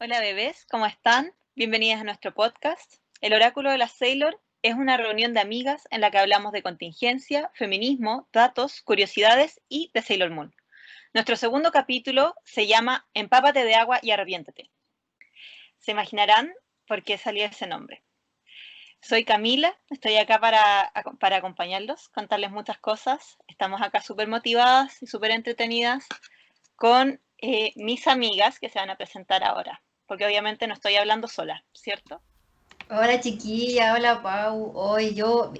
Hola bebés, ¿cómo están? Bienvenidas a nuestro podcast. El Oráculo de las Sailor es una reunión de amigas en la que hablamos de contingencia, feminismo, datos, curiosidades y de Sailor Moon. Nuestro segundo capítulo se llama Empápate de agua y arrepiéntete. Se imaginarán por qué salió ese nombre. Soy Camila, estoy acá para acompañarlos, contarles muchas cosas. Estamos acá súper motivadas y súper entretenidas con mis amigas que se van a presentar ahora, porque obviamente no estoy hablando sola, ¿cierto? Hola chiquilla, hola Pau. Hoy yo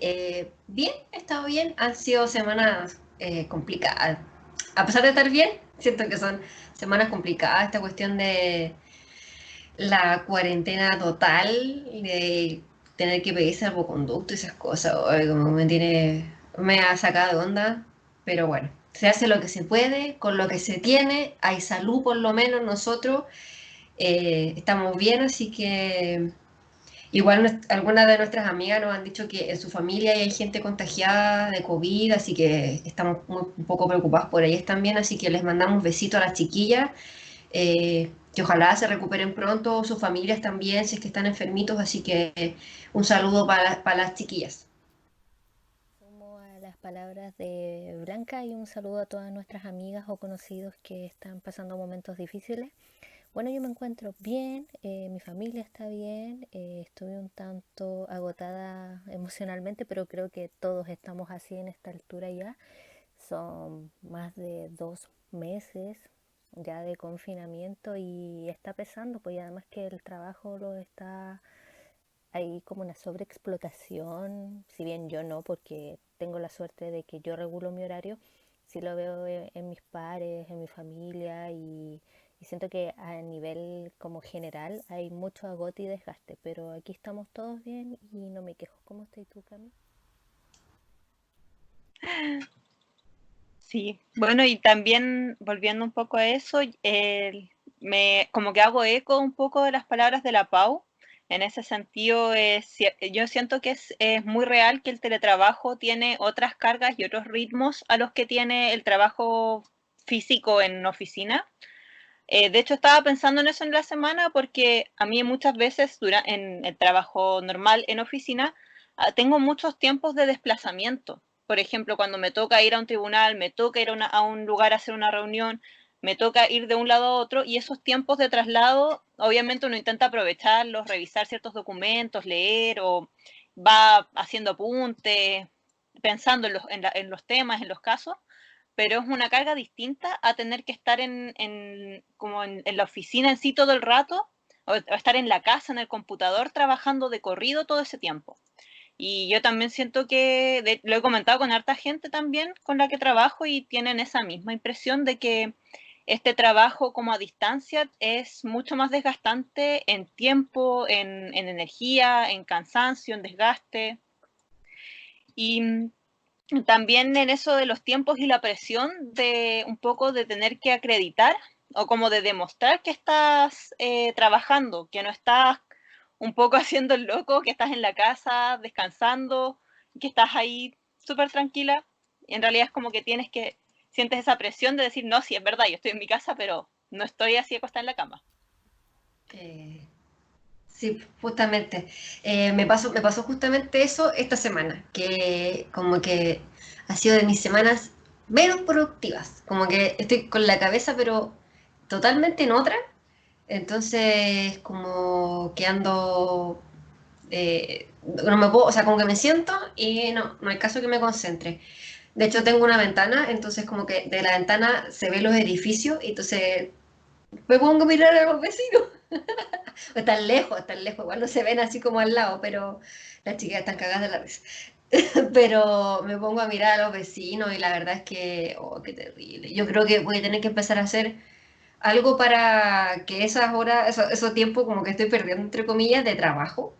bien, he estado bien. Han sido semanas complicadas. A pesar de estar bien, siento que son semanas complicadas. Esta cuestión de la cuarentena total, de tener que pedir salvoconducto y esas cosas, ay, como me ha sacado de onda. Pero bueno, se hace lo que se puede, con lo que se tiene. Hay salud por lo menos nosotros. Estamos bien, así que... Igual algunas de nuestras amigas nos han dicho que en su familia hay gente contagiada de COVID, así que estamos un poco preocupadas por ellas también, así que les mandamos besitos a las chiquillas, que ojalá se recuperen pronto, sus familias también, si es que están enfermitos, así que un saludo para las chiquillas. Sumo a las palabras de Blanca y un saludo a todas nuestras amigas o conocidos que están pasando momentos difíciles. Bueno, yo me encuentro bien, mi familia está bien, estoy un tanto agotada emocionalmente, pero creo que todos estamos así en esta altura ya. Son más de 2 meses ya de confinamiento y está pesando, pues y además que el trabajo lo está hay como una sobreexplotación, si bien yo no, porque tengo la suerte de que yo regulo mi horario, sí lo veo en mis pares, en mi familia y siento que a nivel como general hay mucho agote y desgaste, pero aquí estamos todos bien y no me quejo. ¿Cómo estás tú, Cami? Sí, bueno, y también volviendo un poco a eso, como que hago eco un poco de las palabras de la Pau. En ese sentido, yo siento que es muy real que el teletrabajo tiene otras cargas y otros ritmos a los que tiene el trabajo físico en oficina. De hecho, estaba pensando en eso en la semana porque a mí muchas veces en el trabajo normal en oficina tengo muchos tiempos de desplazamiento. Por ejemplo, cuando me toca ir a un tribunal, me toca ir a un lugar a hacer una reunión, me toca ir de un lado a otro y esos tiempos de traslado, obviamente uno intenta aprovecharlos, revisar ciertos documentos, leer o va haciendo apuntes, pensando en los temas, en los casos, pero es una carga distinta a tener que estar como en la oficina en sí todo el rato, o estar en la casa, en el computador, trabajando de corrido todo ese tiempo. Y yo también siento lo he comentado con harta gente también con la que trabajo y tienen esa misma impresión de que este trabajo como a distancia es mucho más desgastante en tiempo, en energía, en cansancio, en desgaste. Y también en eso de los tiempos y la presión de un poco de tener que acreditar o como de demostrar que estás trabajando, que no estás un poco haciendo el loco, que estás en la casa descansando, que estás ahí súper tranquila. En realidad es como que sientes esa presión de decir, no, sí, es verdad, yo estoy en mi casa, pero no estoy así acostada en la cama. Eh, sí, justamente. Me pasó justamente eso esta semana, que como que ha sido de mis semanas menos productivas. Como que estoy con la cabeza, pero totalmente en otra. Entonces, como que ando, no me puedo, o sea, como que me siento y no hay caso que me concentre. De hecho, tengo una ventana, entonces como que de la ventana se ven los edificios y entonces me pongo a mirar a los vecinos. Están lejos, igual no se ven así como al lado, pero las chicas están cagadas de la risa. Pero me pongo a mirar a los vecinos y la verdad es que, oh, qué terrible. Yo creo que voy a tener que empezar a hacer algo para que esas horas, esos tiempos como que estoy perdiendo, entre comillas, de trabajo,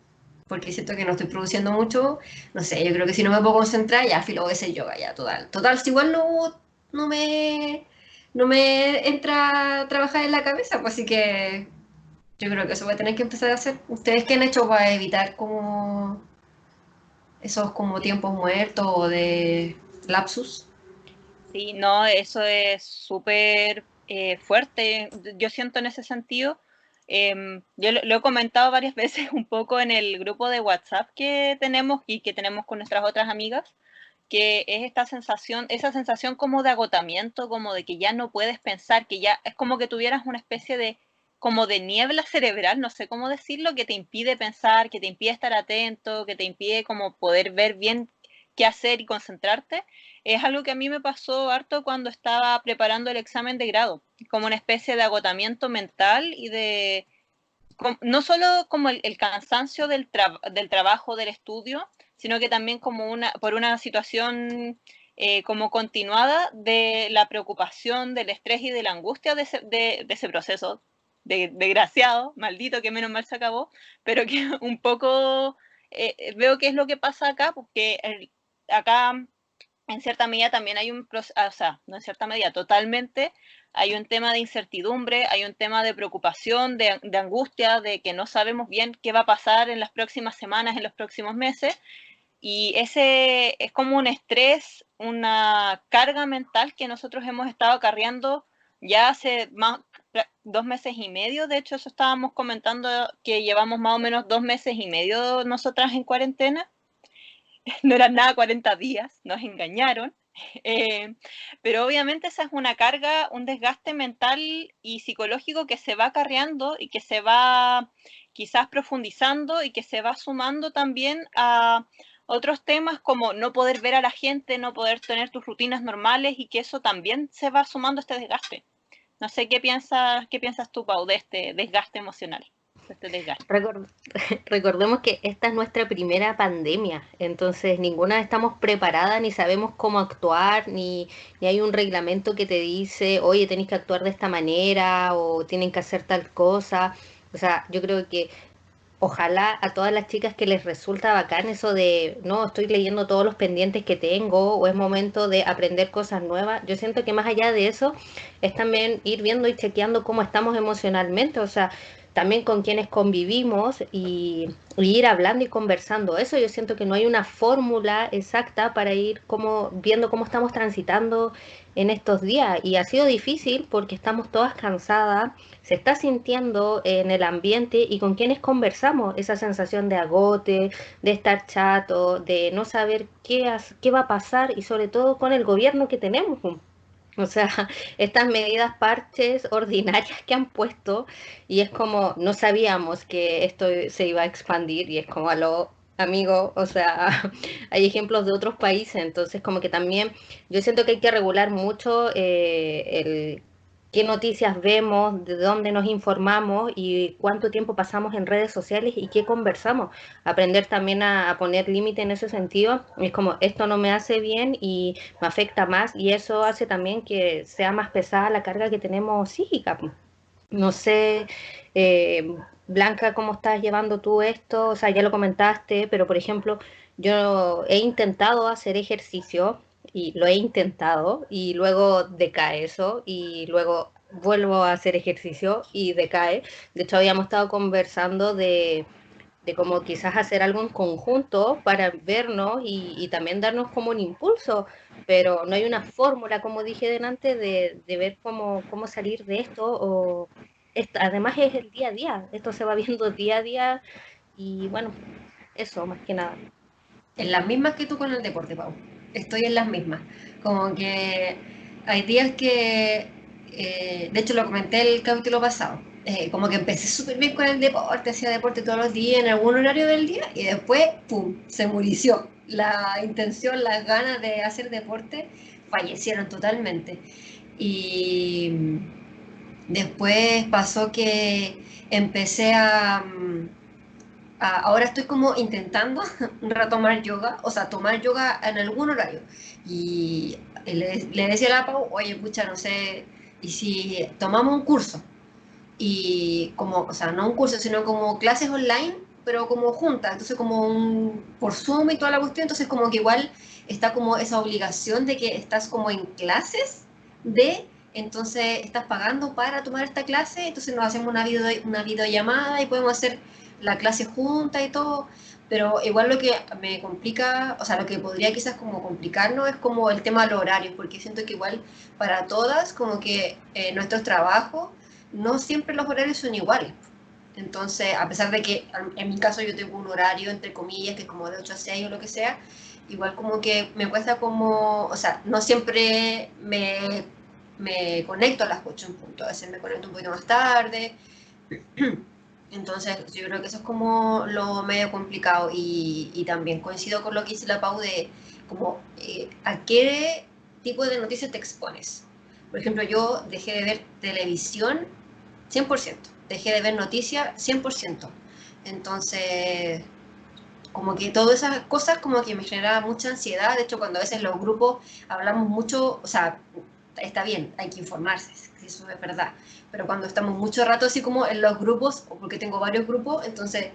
porque siento que no estoy produciendo mucho. No sé, yo creo que si no me puedo concentrar, ya filo voy a hacer yoga, ya, total. Total, si igual no me, no me entra a trabajar en la cabeza, pues así que yo creo que eso voy a tener que empezar a hacer. ¿Ustedes qué han hecho para evitar como esos como tiempos muertos o de lapsus? Sí, no, eso es súper fuerte, yo siento en ese sentido. Yo lo he comentado varias veces un poco en el grupo de WhatsApp que tenemos y que tenemos con nuestras otras amigas, que es esa sensación como de agotamiento, como de que ya no puedes pensar, que ya es como que tuvieras una especie de como de niebla cerebral, no sé cómo decirlo, que te impide pensar, que te impide estar atento, que te impide como poder ver bien qué hacer y concentrarte. Es algo que a mí me pasó harto cuando estaba preparando el examen de grado, como una especie de agotamiento mental y de no solo como el cansancio del trabajo, del estudio, sino que también como por una situación como continuada de la preocupación, del estrés y de la angustia de ese proceso desgraciado, maldito, que menos mal se acabó, pero que un poco veo qué es lo que pasa acá, porque acá en cierta medida también hay o sea, no en cierta medida, totalmente hay un tema de incertidumbre, hay un tema de preocupación, de angustia, de que no sabemos bien qué va a pasar en las próximas semanas, en los próximos meses, y ese es como un estrés, una carga mental que nosotros hemos estado acarreando ya hace más 2 meses y medio. De hecho, eso estábamos comentando, que llevamos más o menos 2 meses y medio nosotras en cuarentena. No eran nada 40 días, nos engañaron. Eh, pero obviamente esa es una carga, un desgaste mental y psicológico que se va acarreando y que se va quizás profundizando y que se va sumando también a otros temas como no poder ver a la gente, no poder tener tus rutinas normales, y que eso también se va sumando a este desgaste. No sé qué piensas tú, Pau, de este desgaste emocional, de este desgaste. Recor- Recordemos que esta es nuestra primera pandemia, entonces ninguna estamos preparadas ni sabemos cómo actuar, ni hay un reglamento que te dice, oye, tenéis que actuar de esta manera o tienen que hacer tal cosa. O sea, yo creo que ojalá a todas las chicas que les resulta bacán eso de, no, estoy leyendo todos los pendientes que tengo o es momento de aprender cosas nuevas. Yo siento que más allá de eso es también ir viendo y chequeando cómo estamos emocionalmente, o sea, también con quienes convivimos y ir hablando y conversando. Eso yo siento que no hay una fórmula exacta para ir como viendo cómo estamos transitando en estos días y ha sido difícil porque estamos todas cansadas, se está sintiendo en el ambiente y con quienes conversamos, esa sensación de agote, de estar chato, de no saber qué va a pasar y sobre todo con el gobierno que tenemos. O sea, estas medidas parches ordinarias que han puesto y es como, no sabíamos que esto se iba a expandir y es como a lo amigo, o sea, hay ejemplos de otros países, entonces como que también yo siento que hay que regular mucho el qué noticias vemos, de dónde nos informamos y cuánto tiempo pasamos en redes sociales y qué conversamos. Aprender también a poner límite en ese sentido. Es como, esto no me hace bien y me afecta más y eso hace también que sea más pesada la carga que tenemos psíquica. No sé, Blanca, ¿cómo estás llevando tú esto? O sea, ya lo comentaste, pero por ejemplo, yo he intentado hacer ejercicio y lo he intentado y luego decae eso y luego vuelvo a hacer ejercicio y decae. De hecho, habíamos estado conversando de cómo quizás hacer algo en conjunto para vernos y también darnos como un impulso, pero no hay una fórmula, como dije delante, de ver cómo salir de esto. Además es el día a día, esto se va viendo día a día y bueno, eso más que nada. En las mismas que tú con el deporte, Pau. Estoy en las mismas. Como que hay días que, de hecho lo comenté el capítulo pasado, como que empecé súper bien con el deporte, hacía deporte todos los días en algún horario del día y después, ¡pum!, se murició. La intención, las ganas de hacer deporte fallecieron totalmente. Y después pasó que empecé ahora estoy como intentando retomar yoga, o sea, tomar yoga en algún horario. Y le decía a la Pau, oye, pucha, no sé, ¿y si tomamos un curso? Y como, o sea, no un curso, sino como clases online, pero como juntas, entonces como por Zoom y toda la cuestión, entonces como que igual está como esa obligación de que estás como en clases de, entonces estás pagando para tomar esta clase, entonces nos hacemos una videollamada y podemos hacer la clase junta y todo, pero igual lo que me complica, o sea, lo que podría quizás como complicarnos es como el tema de los horarios, porque siento que igual para todas como que nuestros trabajos no siempre los horarios son iguales. Entonces, a pesar de que en mi caso yo tengo un horario, entre comillas, que es como de 8 a 6 o lo que sea, igual como que me cuesta como, o sea, no siempre me conecto a las 8 en punto, a veces me conecto un poquito más tarde. Entonces, yo creo que eso es como lo medio complicado y también coincido con lo que dice la Pau de como a qué tipo de noticias te expones. Por ejemplo, yo dejé de ver televisión 100%, dejé de ver noticias 100%. Entonces, como que todas esas cosas como que me generaba mucha ansiedad. De hecho, cuando a veces los grupos hablamos mucho, o sea, está bien, hay que informarse, eso es verdad, pero cuando estamos mucho rato así como en los grupos, o porque tengo varios grupos, entonces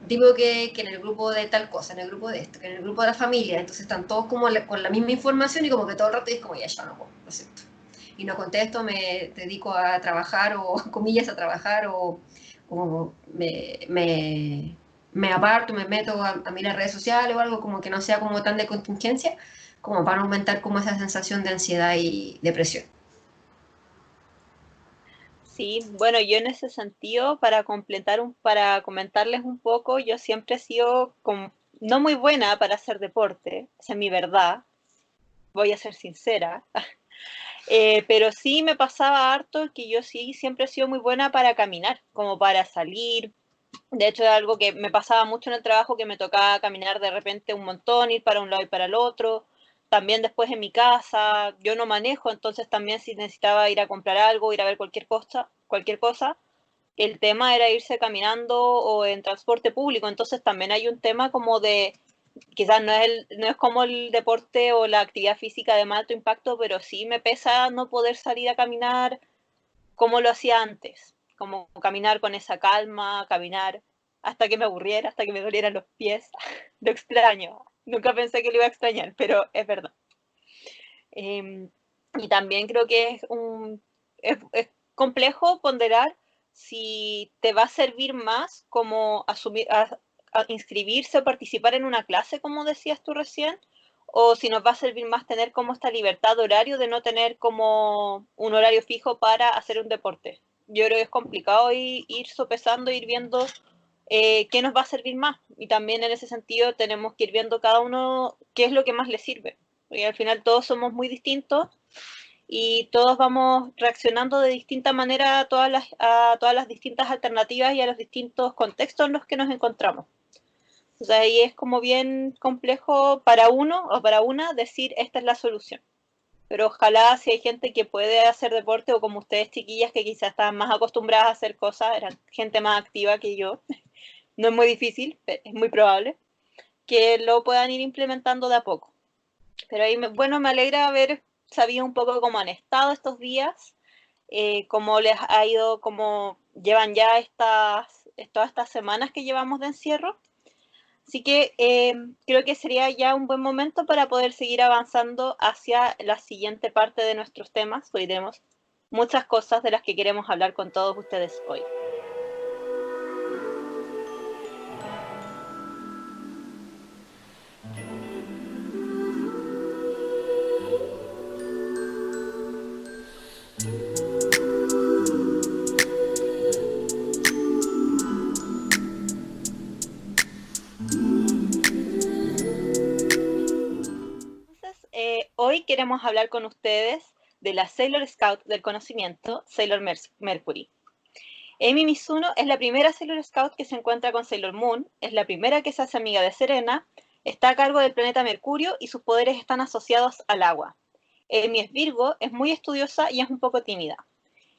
digo que en el grupo de tal cosa, en el grupo de esto, que en el grupo de la familia, entonces están todos como con la misma información y como que todo el rato es como, ya no puedo, lo siento. Y no contesto, me dedico a trabajar o, comillas, a trabajar o me aparto, me meto a mirar redes sociales o algo como que no sea como tan de contingencia, como para aumentar como esa sensación de ansiedad y depresión. Sí, bueno, yo en ese sentido, para comentarles un poco, yo siempre he sido no muy buena para hacer deporte, esa es mi verdad, voy a ser sincera, pero sí me pasaba harto que yo sí siempre he sido muy buena para caminar, como para salir. De hecho, es algo que me pasaba mucho en el trabajo, que me tocaba caminar de repente un montón, ir para un lado y para el otro. También después en mi casa, yo no manejo, entonces también si necesitaba ir a comprar algo, ir a ver cualquier cosa, el tema era irse caminando o en transporte público. Entonces también hay un tema como de, quizás no es como el deporte o la actividad física de más alto impacto, pero sí me pesa no poder salir a caminar como lo hacía antes, como caminar con esa calma, caminar hasta que me aburriera, hasta que me dolieran los pies. Lo extraño. Nunca pensé que lo iba a extrañar, pero es verdad. Y también creo que es complejo ponderar si te va a servir más como a inscribirse o participar en una clase, como decías tú recién, o si nos va a servir más tener como esta libertad de horario de no tener como un horario fijo para hacer un deporte. Yo creo que es complicado ir sopesando, ir viendo qué nos va a servir más. Y también en ese sentido tenemos que ir viendo cada uno qué es lo que más le sirve. Porque al final todos somos muy distintos y todos vamos reaccionando de distinta manera a todas las distintas alternativas y a los distintos contextos en los que nos encontramos. O sea, ahí es como bien complejo para uno o para una decir esta es la solución. Pero ojalá si hay gente que puede hacer deporte o como ustedes chiquillas que quizás están más acostumbradas a hacer cosas, eran gente más activa que yo, no es muy difícil, es muy probable, que lo puedan ir implementando de a poco. Pero ahí, bueno, me alegra haber sabido un poco cómo han estado estos días, cómo les ha ido, cómo llevan ya todas estas semanas que llevamos de encierro. Así que creo que sería ya un buen momento para poder seguir avanzando hacia la siguiente parte de nuestros temas. Hoy tenemos muchas cosas de las que queremos hablar con todos ustedes hoy. Hoy queremos hablar con ustedes de la Sailor Scout del conocimiento, Sailor Mercury. Amy Mizuno es la primera Sailor Scout que se encuentra con Sailor Moon, es la primera que se hace amiga de Serena, está a cargo del planeta Mercurio y sus poderes están asociados al agua. Amy es Virgo, es muy estudiosa y es un poco tímida.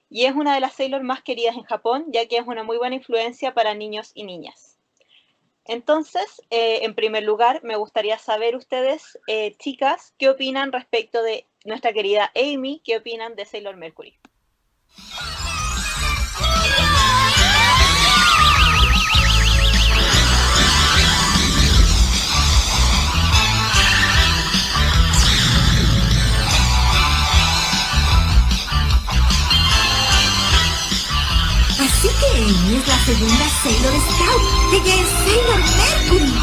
Y es una de las Sailor más queridas en Japón, ya que es una muy buena influencia para niños y niñas. Entonces, en primer lugar, me gustaría saber ustedes, chicas, ¿qué opinan respecto de nuestra querida Amy? ¿Qué opinan de Sailor Mercury? Así que Amy es la segunda Sailor Scout. Ella es Sailor Mercury.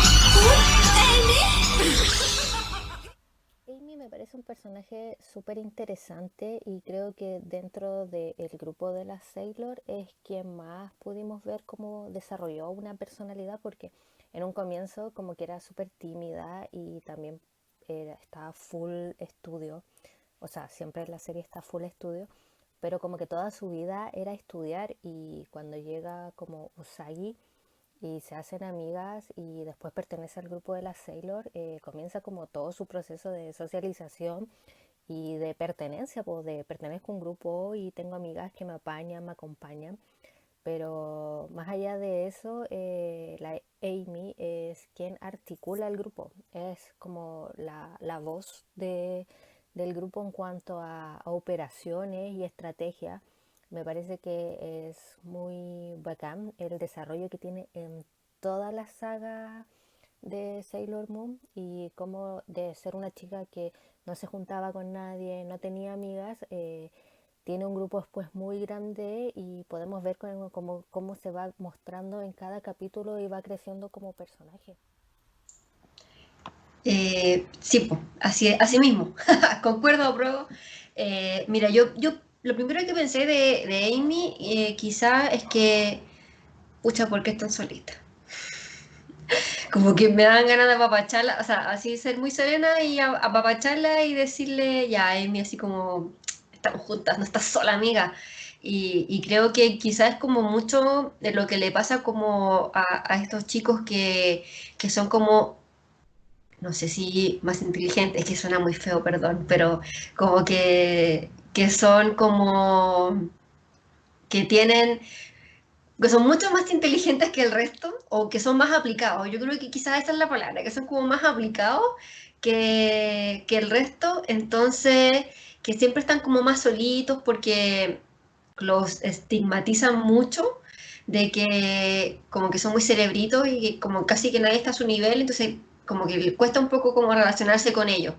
Amy me parece un personaje súper interesante y creo que dentro del grupo de las Sailor es quien más pudimos ver cómo desarrolló una personalidad porque en un comienzo como que era súper tímida y también estaba full estudio, o sea, siempre en la serie está full estudio, pero como que toda su vida era estudiar y cuando llega como Usagi y se hacen amigas y después pertenece al grupo de las Sailor, comienza como todo su proceso de socialización y de pertenencia, pues de pertenezco a un grupo y tengo amigas que me apañan, me acompañan, pero más allá de eso, la Amy es quien articula el grupo, es como la voz del grupo en cuanto a operaciones y estrategia. Me parece que es muy bacán el desarrollo que tiene en toda la saga de Sailor Moon y como de ser una chica que no se juntaba con nadie, no tenía amigas, tiene un grupo después muy grande y podemos ver cómo se va mostrando en cada capítulo y va creciendo como personaje. Sí, po, así mismo, concuerdo, apruebo. Mira, yo lo primero que pensé de Amy quizá es que, pucha, ¿por qué es tan solita? Como que me dan ganas de apapacharla, o sea, así ser muy serena y apapacharla y decirle, ya, Amy, así como, estamos juntas, no estás sola, amiga. Y creo que quizás es como mucho de lo que le pasa como a estos chicos que son como, no sé si más inteligentes, es que suena muy feo, perdón, pero como que son como, que tienen que son mucho más inteligentes que el resto o que son más aplicados. Yo creo que quizás esa es la palabra, que son como más aplicados que el resto, entonces que siempre están como más solitos porque los estigmatizan mucho de que como que son muy cerebritos y que como casi que nadie está a su nivel, entonces como que le cuesta un poco como relacionarse con ellos.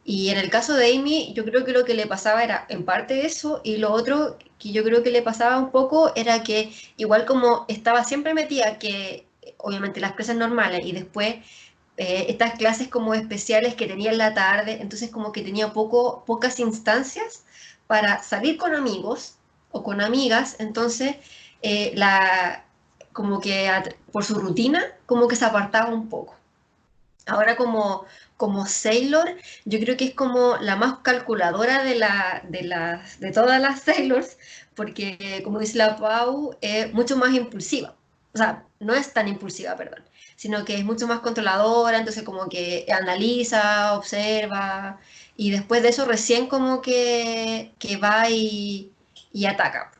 Y en el caso de Amy, yo creo que lo que le pasaba era en parte eso, y lo otro que yo creo que le pasaba un poco era que igual como estaba siempre metida, que obviamente las clases normales y después estas clases como especiales que tenía en la tarde, entonces como que tenía pocas instancias para salir con amigos o con amigas, entonces como que por su rutina como que se apartaba un poco. Ahora como Sailor, yo creo que es como la más calculadora de todas las Sailors, porque como dice la Pau, es mucho más impulsiva. O sea, no es tan impulsiva, perdón, sino que es mucho más controladora, entonces como que analiza, observa, y después de eso recién como que va y ataca.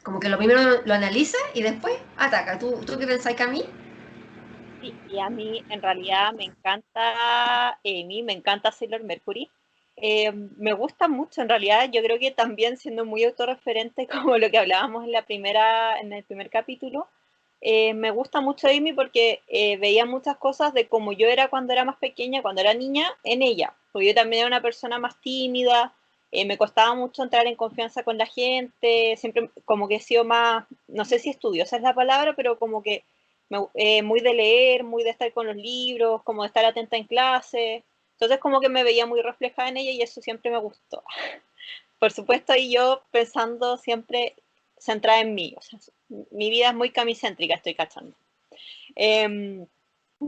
Como que lo primero lo analiza y después ataca. ¿Tú qué pensás, Cami? Sí, y a mí en realidad me encanta Amy, me encanta Sailor Mercury. Me gusta mucho en realidad, yo creo que también siendo muy autorreferente como lo que hablábamos en el primer capítulo, me gusta mucho Amy porque veía muchas cosas de como yo era cuando era más pequeña, cuando era niña, en ella. Porque yo también era una persona más tímida, me costaba mucho entrar en confianza con la gente, siempre como que he sido más, no sé si estudiosa es la palabra, pero como que muy de leer, muy de estar con los libros, como de estar atenta en clase. Entonces como que me veía muy reflejada en ella y eso siempre me gustó. Por supuesto, y yo pensando siempre centrada en mí. O sea, mi vida es muy camicéntrica, estoy cachando. Eh,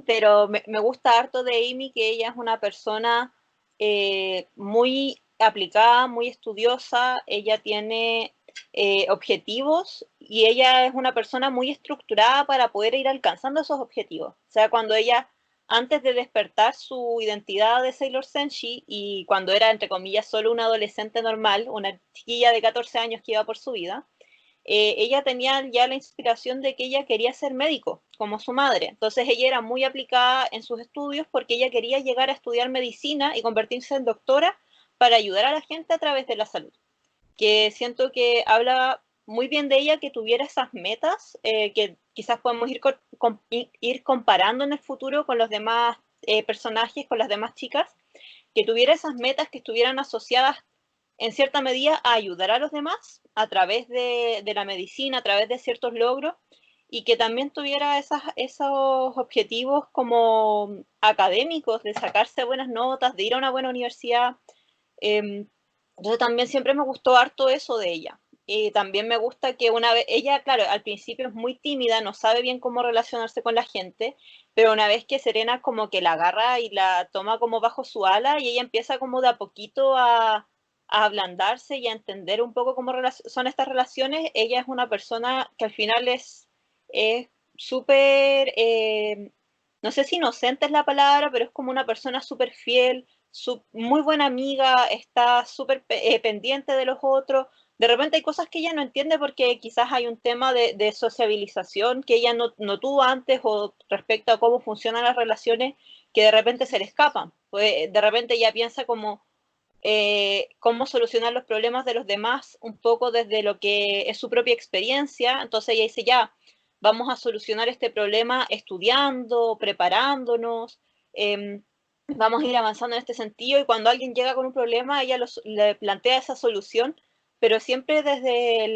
pero me gusta harto de Amy que ella es una persona muy aplicada, muy estudiosa, ella tiene objetivos y ella es una persona muy estructurada para poder ir alcanzando esos objetivos. O sea, cuando ella, antes de despertar su identidad de Sailor Senshi y cuando era, entre comillas, solo una adolescente normal, una chiquilla de 14 años que iba por su vida, ella tenía ya la inspiración de que ella quería ser médico, como su madre. Entonces ella era muy aplicada en sus estudios porque ella quería llegar a estudiar medicina y convertirse en doctora para ayudar a la gente a través de la salud. Que siento que habla muy bien de ella que tuviera esas metas que quizás podemos ir comparando en el futuro con los demás personajes, con las demás chicas, que tuviera esas metas que estuvieran asociadas en cierta medida a ayudar a los demás a través de la medicina, a través de ciertos logros, y que también tuviera esos objetivos como académicos, de sacarse buenas notas, de ir a una buena universidad. Entonces también siempre me gustó harto eso de ella. Y también me gusta que una vez, ella, claro, al principio es muy tímida, no sabe bien cómo relacionarse con la gente, pero una vez que Serena como que la agarra y la toma como bajo su ala y ella empieza como de a poquito a ablandarse y a entender un poco cómo son estas relaciones, ella es una persona que al final es súper, no sé si inocente es la palabra, pero es como una persona súper fiel, muy buena amiga, está súper pendiente de los otros. De repente hay cosas que ella no entiende porque quizás hay un tema de sociabilización que ella no tuvo antes o respecto a cómo funcionan las relaciones que de repente se le escapan. Pues de repente ella piensa como cómo solucionar los problemas de los demás un poco desde lo que es su propia experiencia. Entonces ella dice, ya, vamos a solucionar este problema estudiando, preparándonos, eh, vamos a ir avanzando en este sentido y cuando alguien llega con un problema, ella le plantea esa solución, pero siempre desde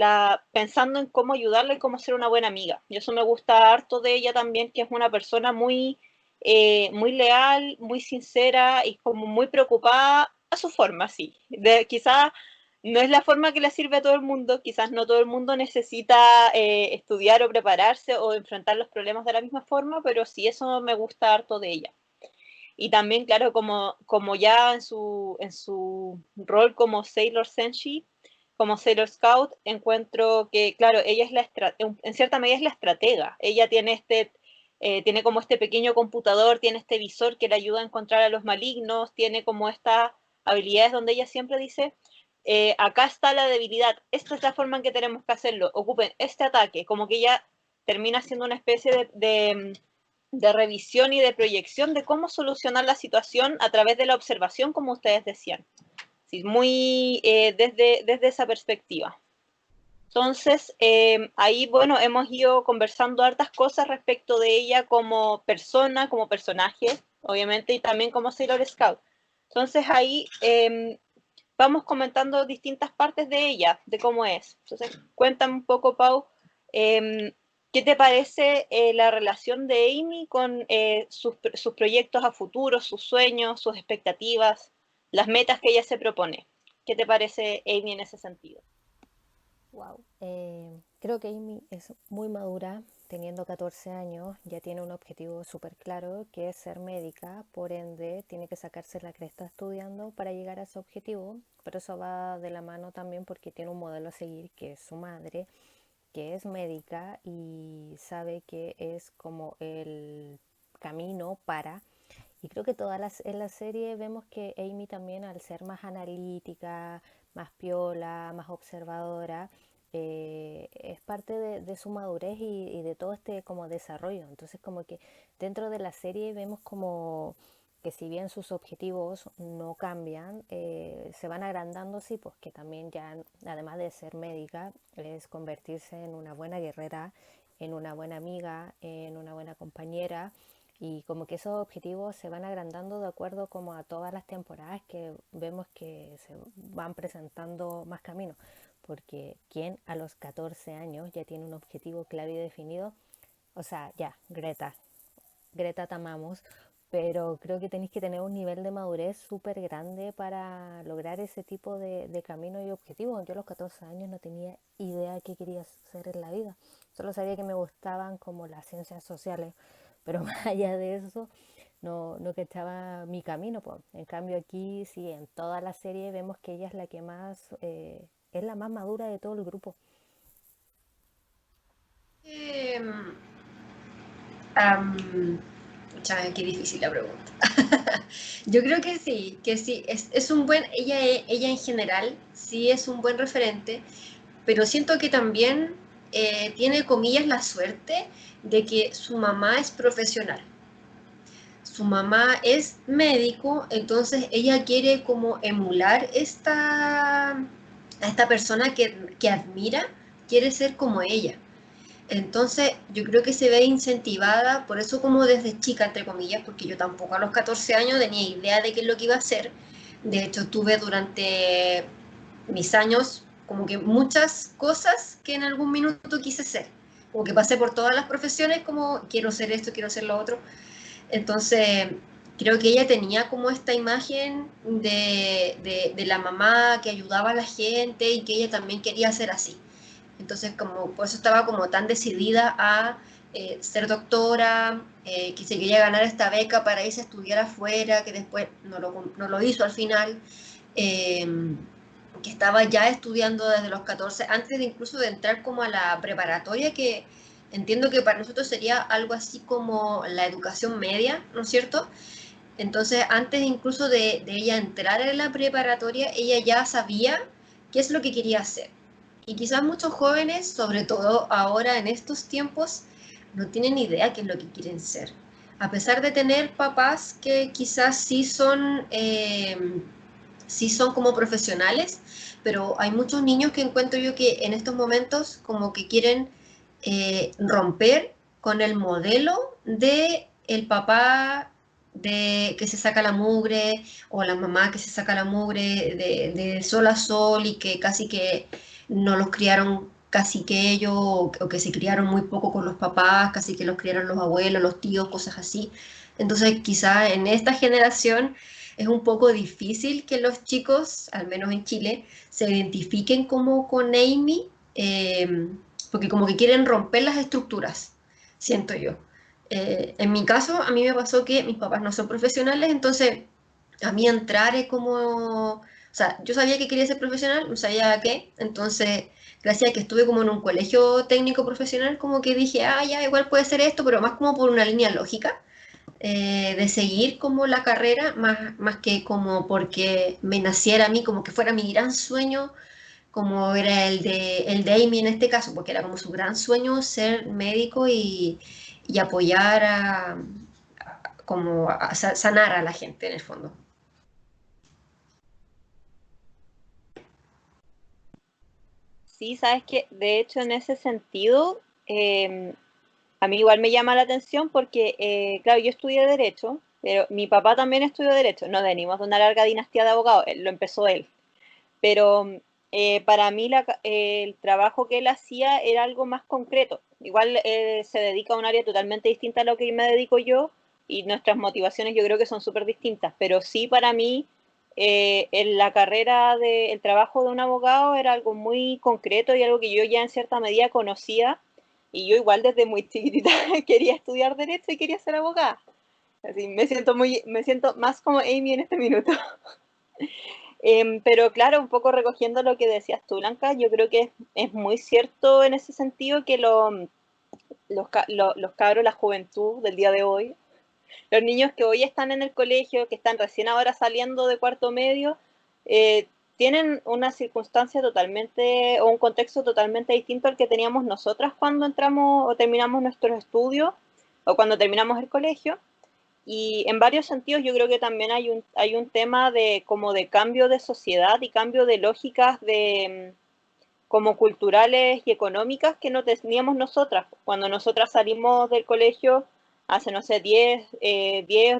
pensando en cómo ayudarle y cómo ser una buena amiga. Y eso me gusta harto de ella también, que es una persona muy leal, muy sincera y como muy preocupada a su forma, sí. Quizás no es la forma que le sirve a todo el mundo, quizás no todo el mundo necesita estudiar o prepararse o enfrentar los problemas de la misma forma, pero sí eso me gusta harto de ella. Y también, claro, como ya en su rol como Sailor Senshi, como Sailor Scout, encuentro que, claro, ella es en cierta medida es la estratega. Ella tiene como este pequeño computador, tiene este visor que le ayuda a encontrar a los malignos, tiene como estas habilidades donde ella siempre dice, acá está la debilidad, esta es la forma en que tenemos que hacerlo, ocupen este ataque, como que ella termina siendo una especie de revisión y de proyección de cómo solucionar la situación a través de la observación, como ustedes decían. Sí, muy desde esa perspectiva. Entonces, ahí, bueno, hemos ido conversando hartas cosas respecto de ella como persona, como personaje, obviamente, y también como Sailor Scout. Entonces, ahí vamos comentando distintas partes de ella, de cómo es. Entonces, cuéntame un poco, Pau, ¿qué te parece la relación de Amy con sus proyectos a futuro, sus sueños, sus expectativas, las metas que ella se propone? ¿Qué te parece Amy en ese sentido? Wow. Creo que Amy es muy madura, teniendo 14 años, ya tiene un objetivo súper claro, que es ser médica, por ende tiene que sacarse la cresta estudiando para llegar a ese objetivo, pero eso va de la mano también porque tiene un modelo a seguir, que es su madre, que es médica y sabe que es como el camino para... Y creo que en la serie vemos que Amy también, al ser más analítica, más piola, más observadora, es parte de su madurez y de todo este como desarrollo. Entonces como que dentro de la serie vemos como que si bien sus objetivos no cambian, se van agrandando, sí, pues que también ya, además de ser médica, es convertirse en una buena guerrera, en una buena amiga, en una buena compañera, y como que esos objetivos se van agrandando de acuerdo como a todas las temporadas que vemos que se van presentando más caminos, porque quien a los 14 años ya tiene un objetivo claro y definido, o sea, ya, Greta te amamos, pero creo que tenéis que tener un nivel de madurez súper grande para lograr ese tipo de camino y objetivos. Yo a los 14 años no tenía idea de qué quería hacer en la vida. Solo sabía que me gustaban como las ciencias sociales, pero más allá de eso no cachaba mi camino. Pues. En cambio aquí sí, en toda la serie vemos que ella es la que más, es la más madura de todo el grupo. Qué difícil la pregunta. Yo creo que sí, es un buen, ella en general sí es un buen referente, pero siento que también tiene, comillas, la suerte de que su mamá es profesional. Su mamá es médico, entonces ella quiere como emular a esta persona que admira, quiere ser como ella. Entonces, yo creo que se ve incentivada, por eso como desde chica, entre comillas, porque yo tampoco a los 14 años tenía idea de qué es lo que iba a hacer. De hecho, tuve durante mis años como que muchas cosas que en algún minuto quise ser. Como que pasé por todas las profesiones, como quiero ser esto, quiero ser lo otro. Entonces, creo que ella tenía como esta imagen de la mamá que ayudaba a la gente y que ella también quería ser así. Entonces, como por eso estaba como tan decidida a ser doctora, que se quería ganar esta beca para irse a estudiar afuera, que después no lo hizo al final, eh, que estaba ya estudiando desde los 14, antes de incluso de entrar como a la preparatoria, que entiendo que para nosotros sería algo así como la educación media, ¿no es cierto? Entonces, antes incluso de ella entrar en la preparatoria, ella ya sabía qué es lo que quería hacer. Y quizás muchos jóvenes, sobre todo ahora en estos tiempos, no tienen idea qué es lo que quieren ser. A pesar de tener papás que quizás sí son como profesionales, pero hay muchos niños que encuentro yo que en estos momentos como que quieren romper con el modelo de el papá de que se saca la mugre o la mamá que se saca la mugre de sol a sol y que casi que no los criaron casi que ellos o que se criaron muy poco con los papás, casi que los criaron los abuelos, los tíos, cosas así. Entonces quizá en esta generación es un poco difícil que los chicos, al menos en Chile, se identifiquen como con Amy, porque como que quieren romper las estructuras, siento yo. En mi caso, a mí me pasó que mis papás no son profesionales, entonces a mí entrar es como, o sea, yo sabía que quería ser profesional, no sabía qué, entonces gracias a que estuve como en un colegio técnico profesional, como que dije, ah, ya, igual puede ser esto, pero más como por una línea lógica de seguir como la carrera, más que como porque me naciera a mí, como que fuera mi gran sueño, como era el de Amy en este caso, porque era como su gran sueño ser médico y apoyar como a sanar a la gente en el fondo. Sí, sabes que de hecho en ese sentido, a mí igual me llama la atención porque, claro, yo estudié Derecho, pero mi papá también estudió Derecho. No venimos de una larga dinastía de abogados, lo empezó él. Pero para mí el trabajo que él hacía era algo más concreto. Igual se dedica a un área totalmente distinta a lo que me dedico yo y nuestras motivaciones yo creo que son súper distintas, pero sí para mí en la carrera el trabajo de un abogado era algo muy concreto y algo que yo ya en cierta medida conocía y yo igual desde muy chiquitita quería estudiar derecho y quería ser abogada. Así me siento más como Amy en este minuto. Pero claro, un poco recogiendo lo que decías tú, Blanca, yo creo que es muy cierto en ese sentido que los cabros, la juventud del día de hoy, los niños que hoy están en el colegio, que están recién ahora saliendo de cuarto medio, tienen una circunstancia totalmente, o un contexto totalmente distinto al que teníamos nosotras cuando entramos o terminamos nuestros estudios, o cuando terminamos el colegio. Y en varios sentidos yo creo que también hay un tema de como de cambio de sociedad y cambio de lógicas de como culturales y económicas que no teníamos nosotras. Cuando nosotras salimos del colegio hace, no sé,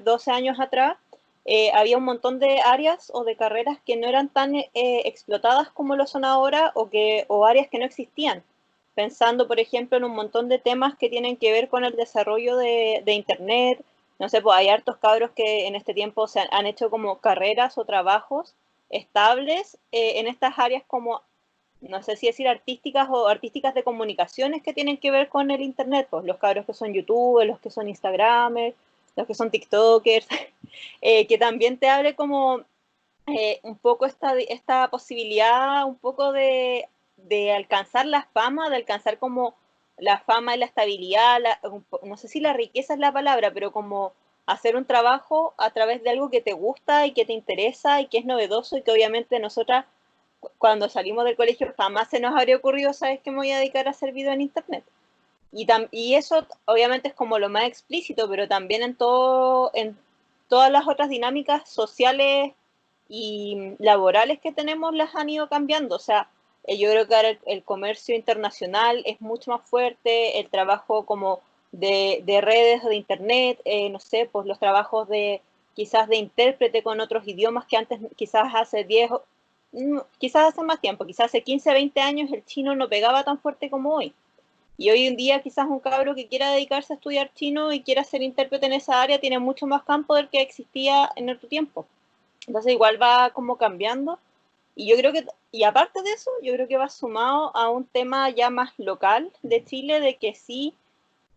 12 años atrás, había un montón de áreas o de carreras que no eran tan explotadas como lo son ahora o áreas que no existían. Pensando, por ejemplo, en un montón de temas que tienen que ver con el desarrollo de Internet. No sé, pues hay hartos cabros que en este tiempo se han hecho como carreras o trabajos estables en estas áreas como no sé si decir artísticas o artísticas de comunicaciones que tienen que ver con el internet, pues los cabros que son youtubers, los que son instagramers, los que son tiktokers, que también te hable como un poco esta posibilidad, un poco de alcanzar la fama, de alcanzar como la fama y la estabilidad, no sé si la riqueza es la palabra, pero como hacer un trabajo a través de algo que te gusta y que te interesa y que es novedoso y que obviamente nosotras cuando salimos del colegio jamás se nos habría ocurrido, ¿sabes que me voy a dedicar a hacer video en internet? Y eso obviamente es como lo más explícito, pero también en todas las otras dinámicas sociales y laborales que tenemos las han ido cambiando. O sea, yo creo que ahora el comercio internacional es mucho más fuerte, el trabajo como de redes o de internet, no sé, pues los trabajos de quizás de intérprete con otros idiomas que antes quizás hace 10, quizás hace más tiempo, quizás hace 15, 20 años el chino no pegaba tan fuerte como hoy. Y hoy en día quizás un cabro que quiera dedicarse a estudiar chino y quiera ser intérprete en esa área tiene mucho más campo del que existía en otro tiempo. Entonces igual va como cambiando. Y yo creo que, y aparte de eso, yo creo que va sumado a un tema ya más local de Chile, de que sí,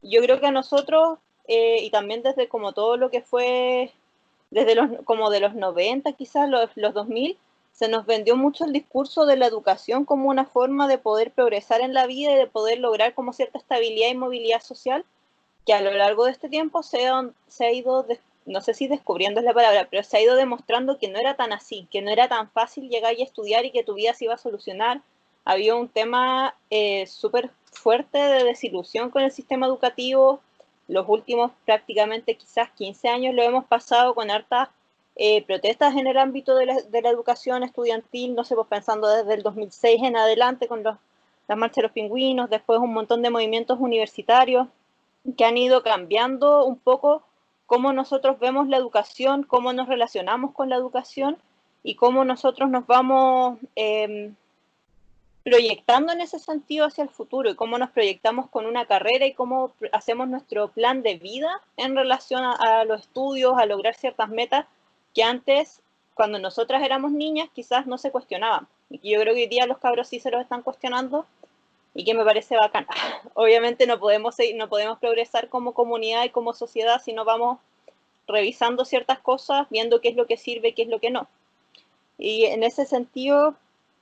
yo creo que a nosotros, y también desde como todo lo que fue, desde los, como de los 90 quizás, los 2000, se nos vendió mucho el discurso de la educación como una forma de poder progresar en la vida y de poder lograr como cierta estabilidad y movilidad social, que a lo largo de este tiempo se ha ido, no sé si descubriendo es la palabra, pero se ha ido demostrando que no era tan así, que no era tan fácil llegar y estudiar y que tu vida se iba a solucionar. Había un tema súper fuerte de desilusión con el sistema educativo. Los últimos prácticamente quizás 15 años lo hemos pasado con hartas protestas en el ámbito de la educación estudiantil, no sé, pues pensando desde el 2006 en adelante con las marchas de los pingüinos, después un montón de movimientos universitarios que han ido cambiando un poco cómo nosotros vemos la educación, cómo nos relacionamos con la educación y cómo nosotros nos vamos proyectando en ese sentido hacia el futuro y cómo nos proyectamos con una carrera y cómo hacemos nuestro plan de vida en relación a los estudios, a lograr ciertas metas que antes, cuando nosotras éramos niñas, quizás no se cuestionaban. Y yo creo que hoy día los cabros sí se los están cuestionando y que me parece bacán. Obviamente no podemos progresar como comunidad y como sociedad si no vamos revisando ciertas cosas, viendo qué es lo que sirve, qué es lo que no. Y en ese sentido,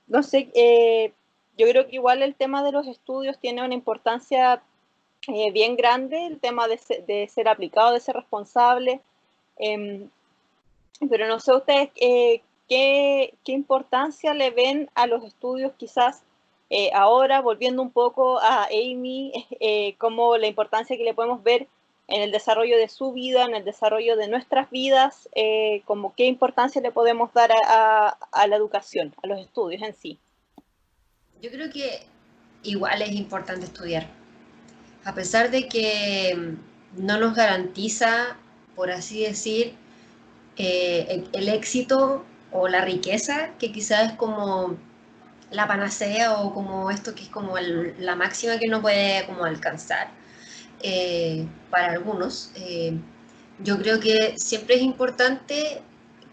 no sé, yo creo que igual el tema de los estudios tiene una importancia bien grande, el tema de ser aplicado, de ser responsable, eh, pero no sé ustedes qué importancia le ven a los estudios quizás ahora, volviendo un poco a Amy, como la importancia que le podemos ver en el desarrollo de su vida, en el desarrollo de nuestras vidas, como qué importancia le podemos dar a la educación, a los estudios en sí. Yo creo que igual es importante estudiar, a pesar de que no nos garantiza, por así decir, el éxito o la riqueza, que quizás es como la panacea o como esto que es como la máxima que uno puede como alcanzar para algunos. Yo creo que siempre es importante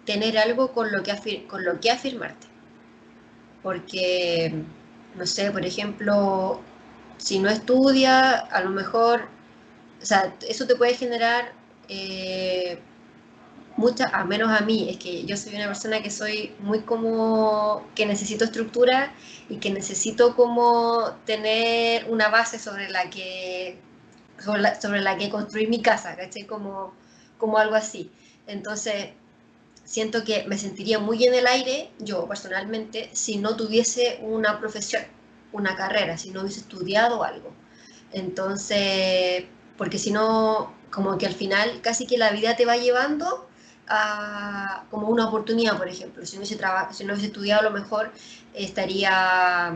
tener algo con lo que afirmarte, porque, no sé, por ejemplo, si no estudia, a lo mejor, o sea, eso te puede generar al menos a mí, es que yo soy una persona que soy muy como, que necesito estructura y que necesito como tener una base sobre la que construir mi casa, ¿cachai? Como algo así. Entonces, siento que me sentiría muy en el aire, yo personalmente, si no tuviese una profesión, una carrera, si no hubiese estudiado algo. Entonces, porque si no, como que al final casi que la vida te va llevando a como una oportunidad, por ejemplo. Si no hubiese estudiado, a lo mejor estaría,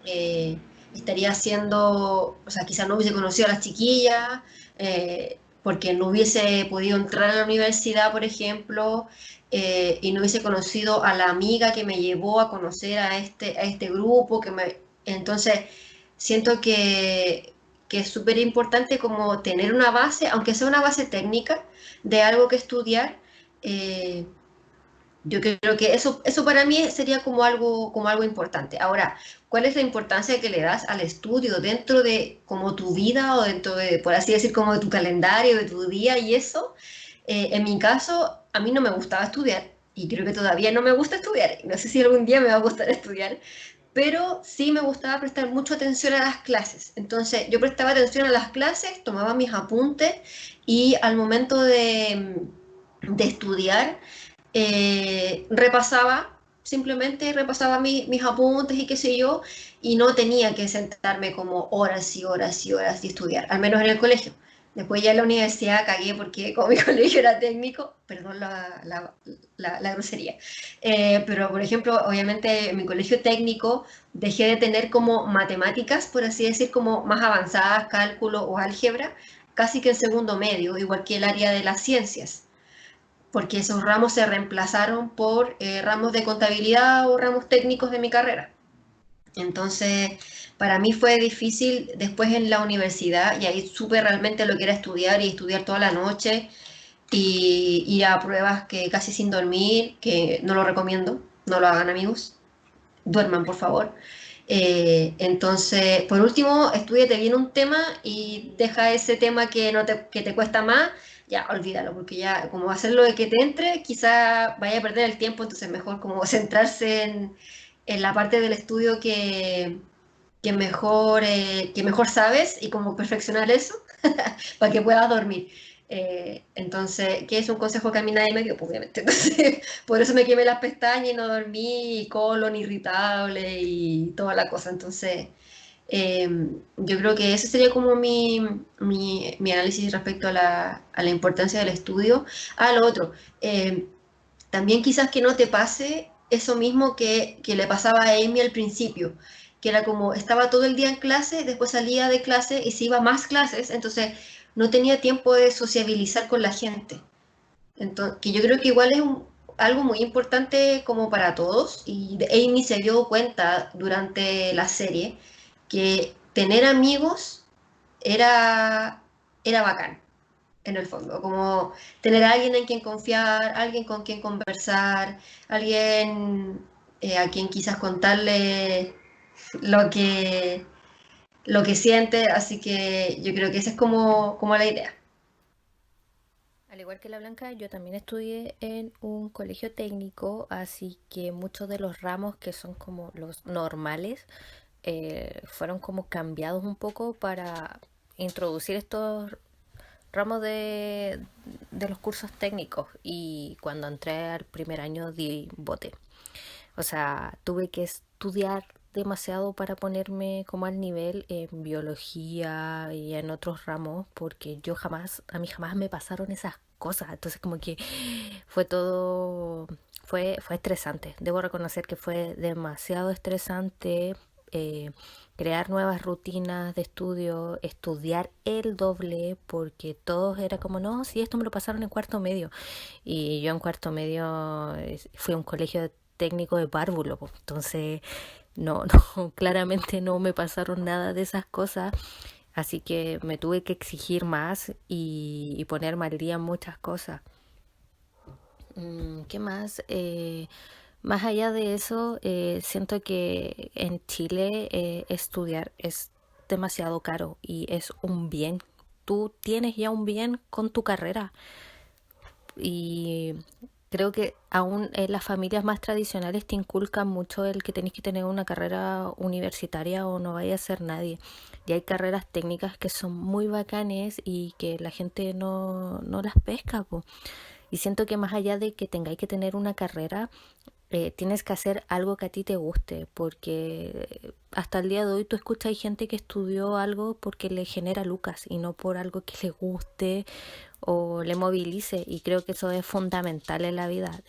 eh, estaría haciendo, o sea, quizás no hubiese conocido a las chiquillas, porque no hubiese podido entrar a la universidad, por ejemplo, y no hubiese conocido a la amiga que me llevó a conocer a este grupo, entonces siento que es súper importante como tener una base, aunque sea una base técnica de algo que estudiar. eh, yo creo que eso para mí sería como algo importante. Ahora, ¿cuál es la importancia que le das al estudio dentro de como tu vida o dentro de, por así decir, como de tu calendario, de tu día y eso? En mi caso, a mí no me gustaba estudiar y creo que todavía no me gusta estudiar. No sé si algún día me va a gustar estudiar, pero sí me gustaba prestar mucha atención a las clases. Entonces, yo prestaba atención a las clases, tomaba mis apuntes y al momento de estudiar, simplemente repasaba mis apuntes y qué sé yo, y no tenía que sentarme como horas y horas y horas y estudiar, al menos en el colegio. Después ya en la universidad cagué porque como mi colegio era técnico, perdón la grosería, pero por ejemplo, obviamente en mi colegio técnico dejé de tener como matemáticas, por así decir, como más avanzadas, cálculo o álgebra, casi que en segundo medio, igual que el área de las ciencias, porque esos ramos se reemplazaron por ramos de contabilidad o ramos técnicos de mi carrera. Entonces, para mí fue difícil después en la universidad y ahí supe realmente lo que era estudiar y estudiar toda la noche y ir a pruebas que casi sin dormir, que no lo recomiendo, no lo hagan amigos, duerman por favor. Entonces, por último, estúdiate bien un tema y deja ese tema que, no te, que te cuesta más, ya olvídalo, porque ya como hacerlo de que te entre, quizá vaya a perder el tiempo, entonces mejor como centrarse en la parte del estudio que mejor sabes y como perfeccionar eso para que puedas dormir. Entonces, ¿qué es un consejo que a mí nadie me dio? Pues, obviamente. Entonces, por eso me quemé las pestañas y no dormí, y colon irritable y toda la cosa. Entonces, eh, yo creo que ese sería como mi análisis respecto a la importancia del estudio. Ah, lo otro, también quizás que no te pase eso mismo que le pasaba a Amy al principio, que era como estaba todo el día en clase, después salía de clase y se iba a más clases, entonces no tenía tiempo de sociabilizar con la gente. Entonces, que yo creo que igual es algo muy importante como para todos y Amy se dio cuenta durante la serie que tener amigos era, era bacán en el fondo, como tener a alguien en quien confiar, alguien con quien conversar, alguien a quien quizás contarle lo que, lo que siente, así que yo creo que esa es como la idea. Al igual que la Blanca, yo también estudié en un colegio técnico, así que muchos de los ramos que son como los normales fueron como cambiados un poco para introducir estos ramos de los cursos técnicos. Y cuando entré al primer año di bote. O sea, tuve que estudiar demasiado para ponerme como al nivel en biología y en otros ramos, porque yo jamás, a mí jamás me pasaron esas cosas. Entonces como que fue todo, fue estresante. Debo reconocer que fue demasiado estresante. Crear nuevas rutinas de estudio, estudiar el doble, porque todos era como, no, si esto me lo pasaron en cuarto medio. Y yo en cuarto medio fui a un colegio técnico de párvulo, po. Entonces no, no, claramente no me pasaron nada de esas cosas, así que me tuve que exigir más y ponerme al día en muchas cosas. ¿Qué más? Más allá de eso, siento que en Chile estudiar es demasiado caro y es un bien. Tú tienes ya un bien con tu carrera y creo que aún en las familias más tradicionales te inculcan mucho el que tenés que tener una carrera universitaria o no vaya a ser nadie. Y hay carreras técnicas que son muy bacanes y que la gente no las pesca, po. Y siento que más allá de que tengáis que tener una carrera, tienes que hacer algo que a ti te guste, porque hasta el día de hoy tú escuchas gente que estudió algo porque le genera lucas y no por algo que le guste o le movilice. Y creo que eso es fundamental en la vida,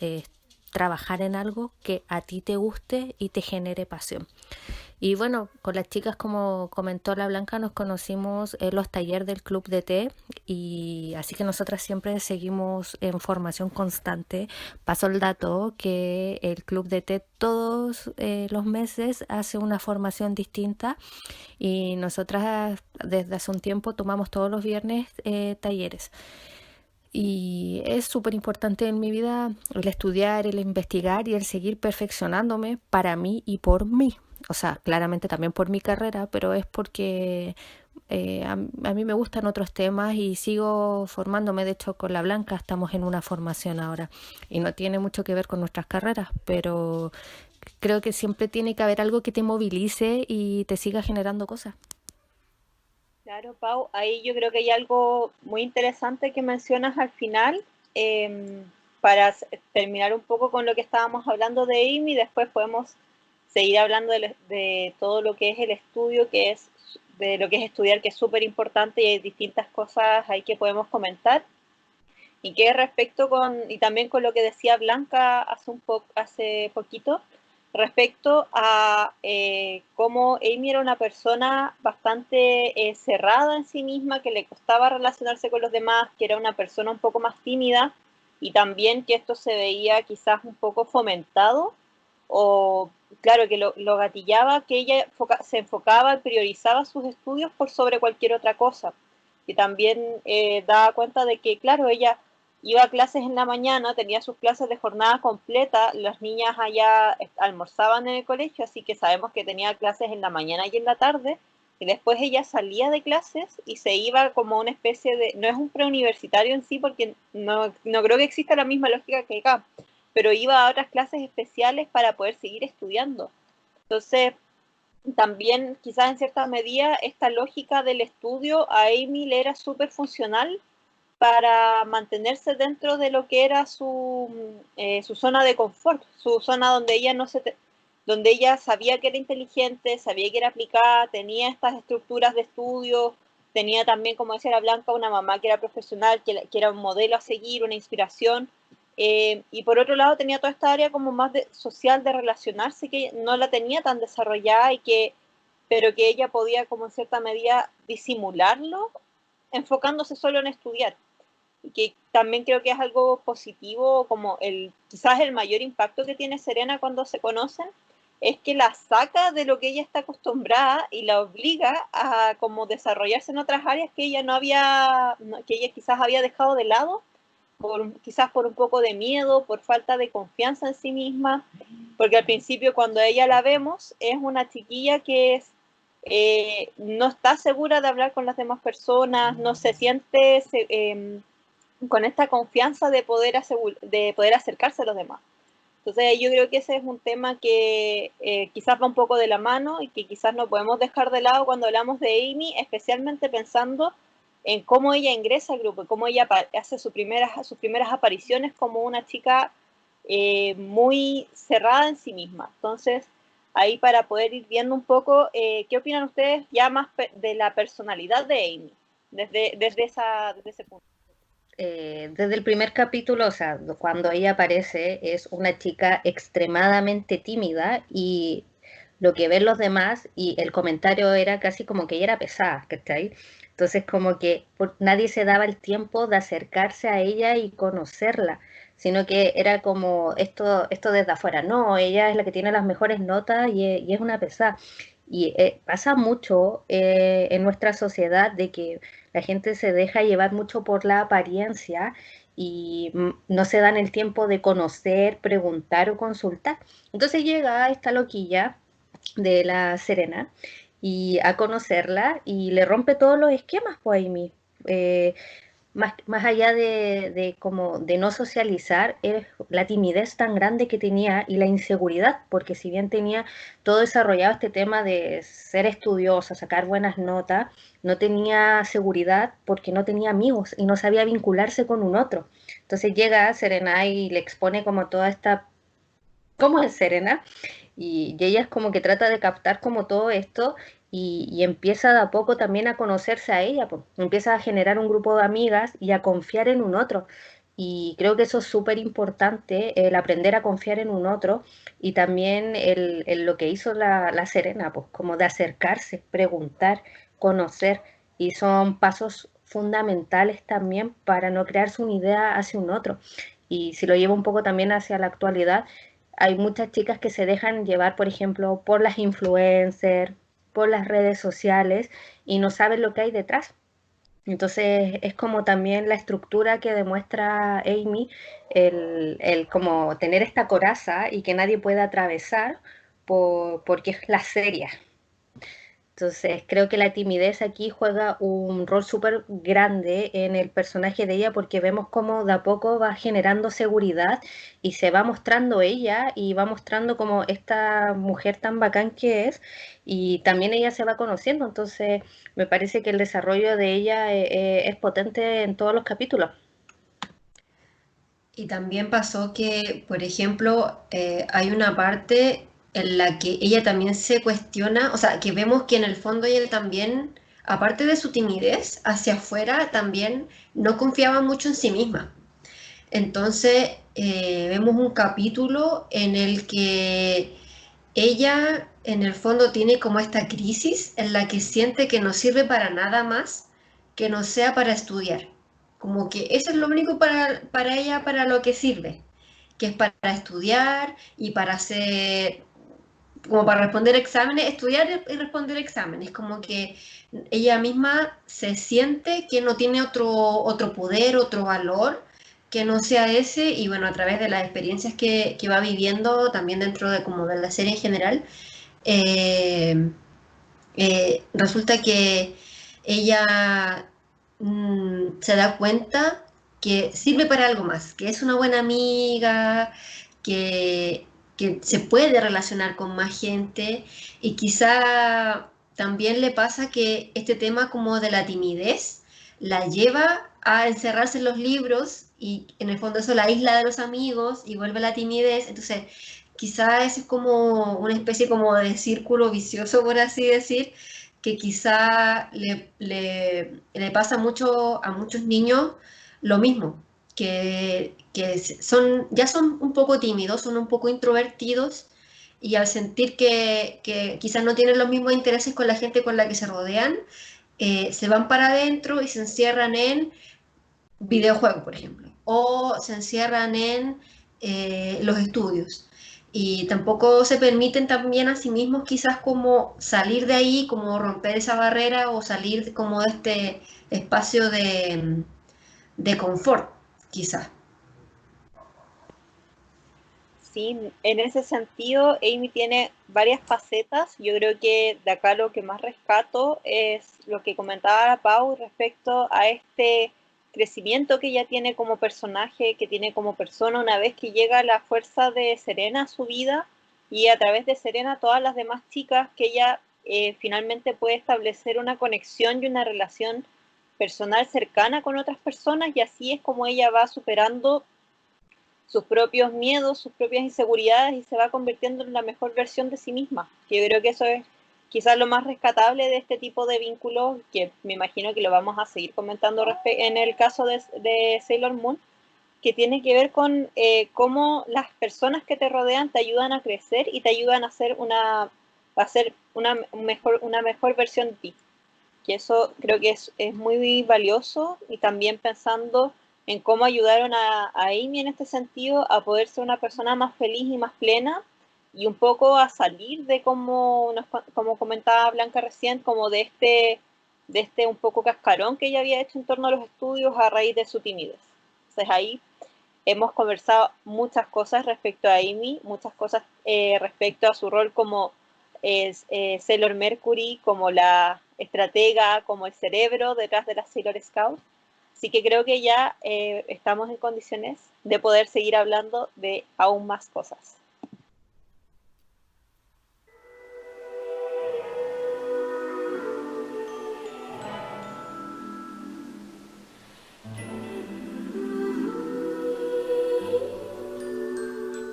trabajar en algo que a ti te guste y te genere pasión. Y bueno, con las chicas, como comentó la Blanca, nos conocimos en los talleres del Club de Té y así que nosotras siempre seguimos en formación constante. Paso el dato que el Club de Té todos los meses hace una formación distinta y nosotras desde hace un tiempo tomamos todos los viernes talleres. Y es súper importante en mi vida el estudiar, el investigar y el seguir perfeccionándome para mí y por mí. O sea, claramente también por mi carrera, pero es porque a mí me gustan otros temas y sigo formándome. De hecho, con la Blanca estamos en una formación ahora y no tiene mucho que ver con nuestras carreras, pero creo que siempre tiene que haber algo que te movilice y te siga generando cosas. Claro, Pau, ahí yo creo que hay algo muy interesante que mencionas al final, em, para terminar un poco con lo que estábamos hablando de Amy, después podemos seguir hablando de todo lo que es el estudio, que es de lo que es estudiar, que es súper importante y hay distintas cosas ahí que podemos comentar. Y que respecto y también con lo que decía Blanca hace poquito, respecto a cómo Amy era una persona bastante cerrada en sí misma, que le costaba relacionarse con los demás, que era una persona un poco más tímida, y también que esto se veía quizás un poco fomentado o claro, que lo gatillaba, que ella se enfocaba y priorizaba sus estudios por sobre cualquier otra cosa. Y también daba cuenta de que, claro, ella iba a clases en la mañana, tenía sus clases de jornada completa, las niñas allá almorzaban en el colegio, así que sabemos que tenía clases en la mañana y en la tarde, y después ella salía de clases y se iba como una especie de, no es un preuniversitario en sí, porque no creo que exista la misma lógica que acá, pero iba a otras clases especiales para poder seguir estudiando. Entonces, también quizás en cierta medida esta lógica del estudio a Amy le era súper funcional para mantenerse dentro de lo que era su zona de confort, su zona donde ella no se donde ella sabía que era inteligente, sabía que era aplicada, tenía estas estructuras de estudio, tenía también, como decía la Blanca, una mamá que era profesional, que era un modelo a seguir, una inspiración, y por otro lado tenía toda esta área como más social de relacionarse que no la tenía tan desarrollada pero que ella podía como en cierta medida disimularlo enfocándose solo en estudiar y que también creo que es algo positivo, como quizás el mayor impacto que tiene Serena cuando se conocen, es que la saca de lo que ella está acostumbrada y la obliga a como desarrollarse en otras áreas que ella que ella quizás había dejado de lado, quizás por un poco de miedo, por falta de confianza en sí misma, porque al principio cuando ella la vemos es una chiquilla que no está segura de hablar con las demás personas, no se siente con esta confianza de poder acercarse a los demás. Entonces yo creo que ese es un tema que quizás va un poco de la mano y que quizás no podemos dejar de lado cuando hablamos de Amy, especialmente pensando en cómo ella ingresa al grupo, cómo ella hace sus primeras apariciones como una chica muy cerrada en sí misma. Entonces, ahí para poder ir viendo un poco, ¿qué opinan ustedes ya más de la personalidad de Amy, desde ese punto? Desde el primer capítulo, o sea, cuando ella aparece, es una chica extremadamente tímida y lo que ven los demás y el comentario era casi como que ella era pesada, ¿cachai? Entonces como que nadie se daba el tiempo de acercarse a ella y conocerla, sino que era como esto desde afuera, no, ella es la que tiene las mejores notas y es una pesada. Y pasa mucho en nuestra sociedad de que la gente se deja llevar mucho por la apariencia y no se dan el tiempo de conocer, preguntar o consultar. Entonces llega esta loquilla de la Serena y a conocerla y le rompe todos los esquemas, pues Amy. Más allá como de no socializar, es la timidez tan grande que tenía y la inseguridad, porque si bien tenía todo desarrollado este tema de ser estudiosa, sacar buenas notas, no tenía seguridad porque no tenía amigos y no sabía vincularse con un otro. Entonces llega Serena y le expone como toda esta, ¿cómo es Serena? Y ella es como que trata de captar como todo esto y empieza de a poco también a conocerse a ella, pues. Empieza a generar un grupo de amigas y a confiar en un otro. Y creo que eso es súper importante, el aprender a confiar en un otro y también lo que hizo la Serena, pues como de acercarse, preguntar, conocer. Y son pasos fundamentales también para no crearse una idea hacia un otro. Y si lo llevo un poco también hacia la actualidad, hay muchas chicas que se dejan llevar, por ejemplo, por las influencers, por las redes sociales y no saben lo que hay detrás. Entonces es como también la estructura que demuestra Amy, el como tener esta coraza y que nadie pueda atravesar porque es la seria. Entonces, creo que la timidez aquí juega un rol súper grande en el personaje de ella porque vemos cómo de a poco va generando seguridad y se va mostrando ella y va mostrando como esta mujer tan bacán que es y también ella se va conociendo. Entonces, me parece que el desarrollo de ella es potente en todos los capítulos. Y también pasó que, por ejemplo, hay una parte en la que ella también se cuestiona, o sea, que vemos que en el fondo ella también, aparte de su timidez, hacia afuera también no confiaba mucho en sí misma. Entonces, vemos un capítulo en el que ella, en el fondo, tiene como esta crisis en la que siente que no sirve para nada más que no sea para estudiar. Como que eso es lo único para ella, para lo que sirve, que es para estudiar y para ser como para responder exámenes, estudiar y responder exámenes, como que ella misma se siente que no tiene otro poder, otro valor que no sea ese, y bueno, a través de las experiencias que va viviendo, también dentro de como de la serie en general, eh, resulta que ella se da cuenta que sirve para algo más, que es una buena amiga, que, que se puede relacionar con más gente, y quizá también le pasa que este tema como de la timidez la lleva a encerrarse en los libros, y en el fondo eso la aísla de los amigos y vuelve a la timidez. Entonces quizá ese es como una especie como de círculo vicioso, por así decir, que quizá le pasa mucho a muchos niños lo mismo, que ya son un poco tímidos, son un poco introvertidos, y al sentir que quizás no tienen los mismos intereses con la gente con la que se rodean, se van para adentro y se encierran en videojuegos, por ejemplo, o se encierran en los estudios. Y tampoco se permiten también a sí mismos quizás como salir de ahí, como romper esa barrera o salir como de este espacio de confort, quizás. Sí, en ese sentido, Amy tiene varias facetas. Yo creo que de acá lo que más rescato es lo que comentaba Pau respecto a este crecimiento que ella tiene como personaje, que tiene como persona una vez que llega la fuerza de Serena a su vida, y a través de Serena todas las demás chicas, que ella finalmente puede establecer una conexión y una relación personal cercana con otras personas, y así es como ella va superando sus propios miedos, sus propias inseguridades, y se va convirtiendo en la mejor versión de sí misma. Yo creo que eso es quizás lo más rescatable de este tipo de vínculos, que me imagino que lo vamos a seguir comentando en el caso de Sailor Moon, que tiene que ver con cómo las personas que te rodean te ayudan a crecer y te ayudan a hacer una mejor versión de ti. Que eso creo que es muy valioso, y también pensando en cómo ayudaron a Amy en este sentido a poder ser una persona más feliz y más plena, y un poco a salir de como comentaba Blanca recién, como de este un poco cascarón que ella había hecho en torno a los estudios a raíz de su timidez. Entonces ahí hemos conversado muchas cosas respecto a Amy, muchas cosas respecto a su rol como Sailor Mercury, como la estratega, como el cerebro detrás de las Sailor Scouts. Así que creo que ya estamos en condiciones de poder seguir hablando de aún más cosas.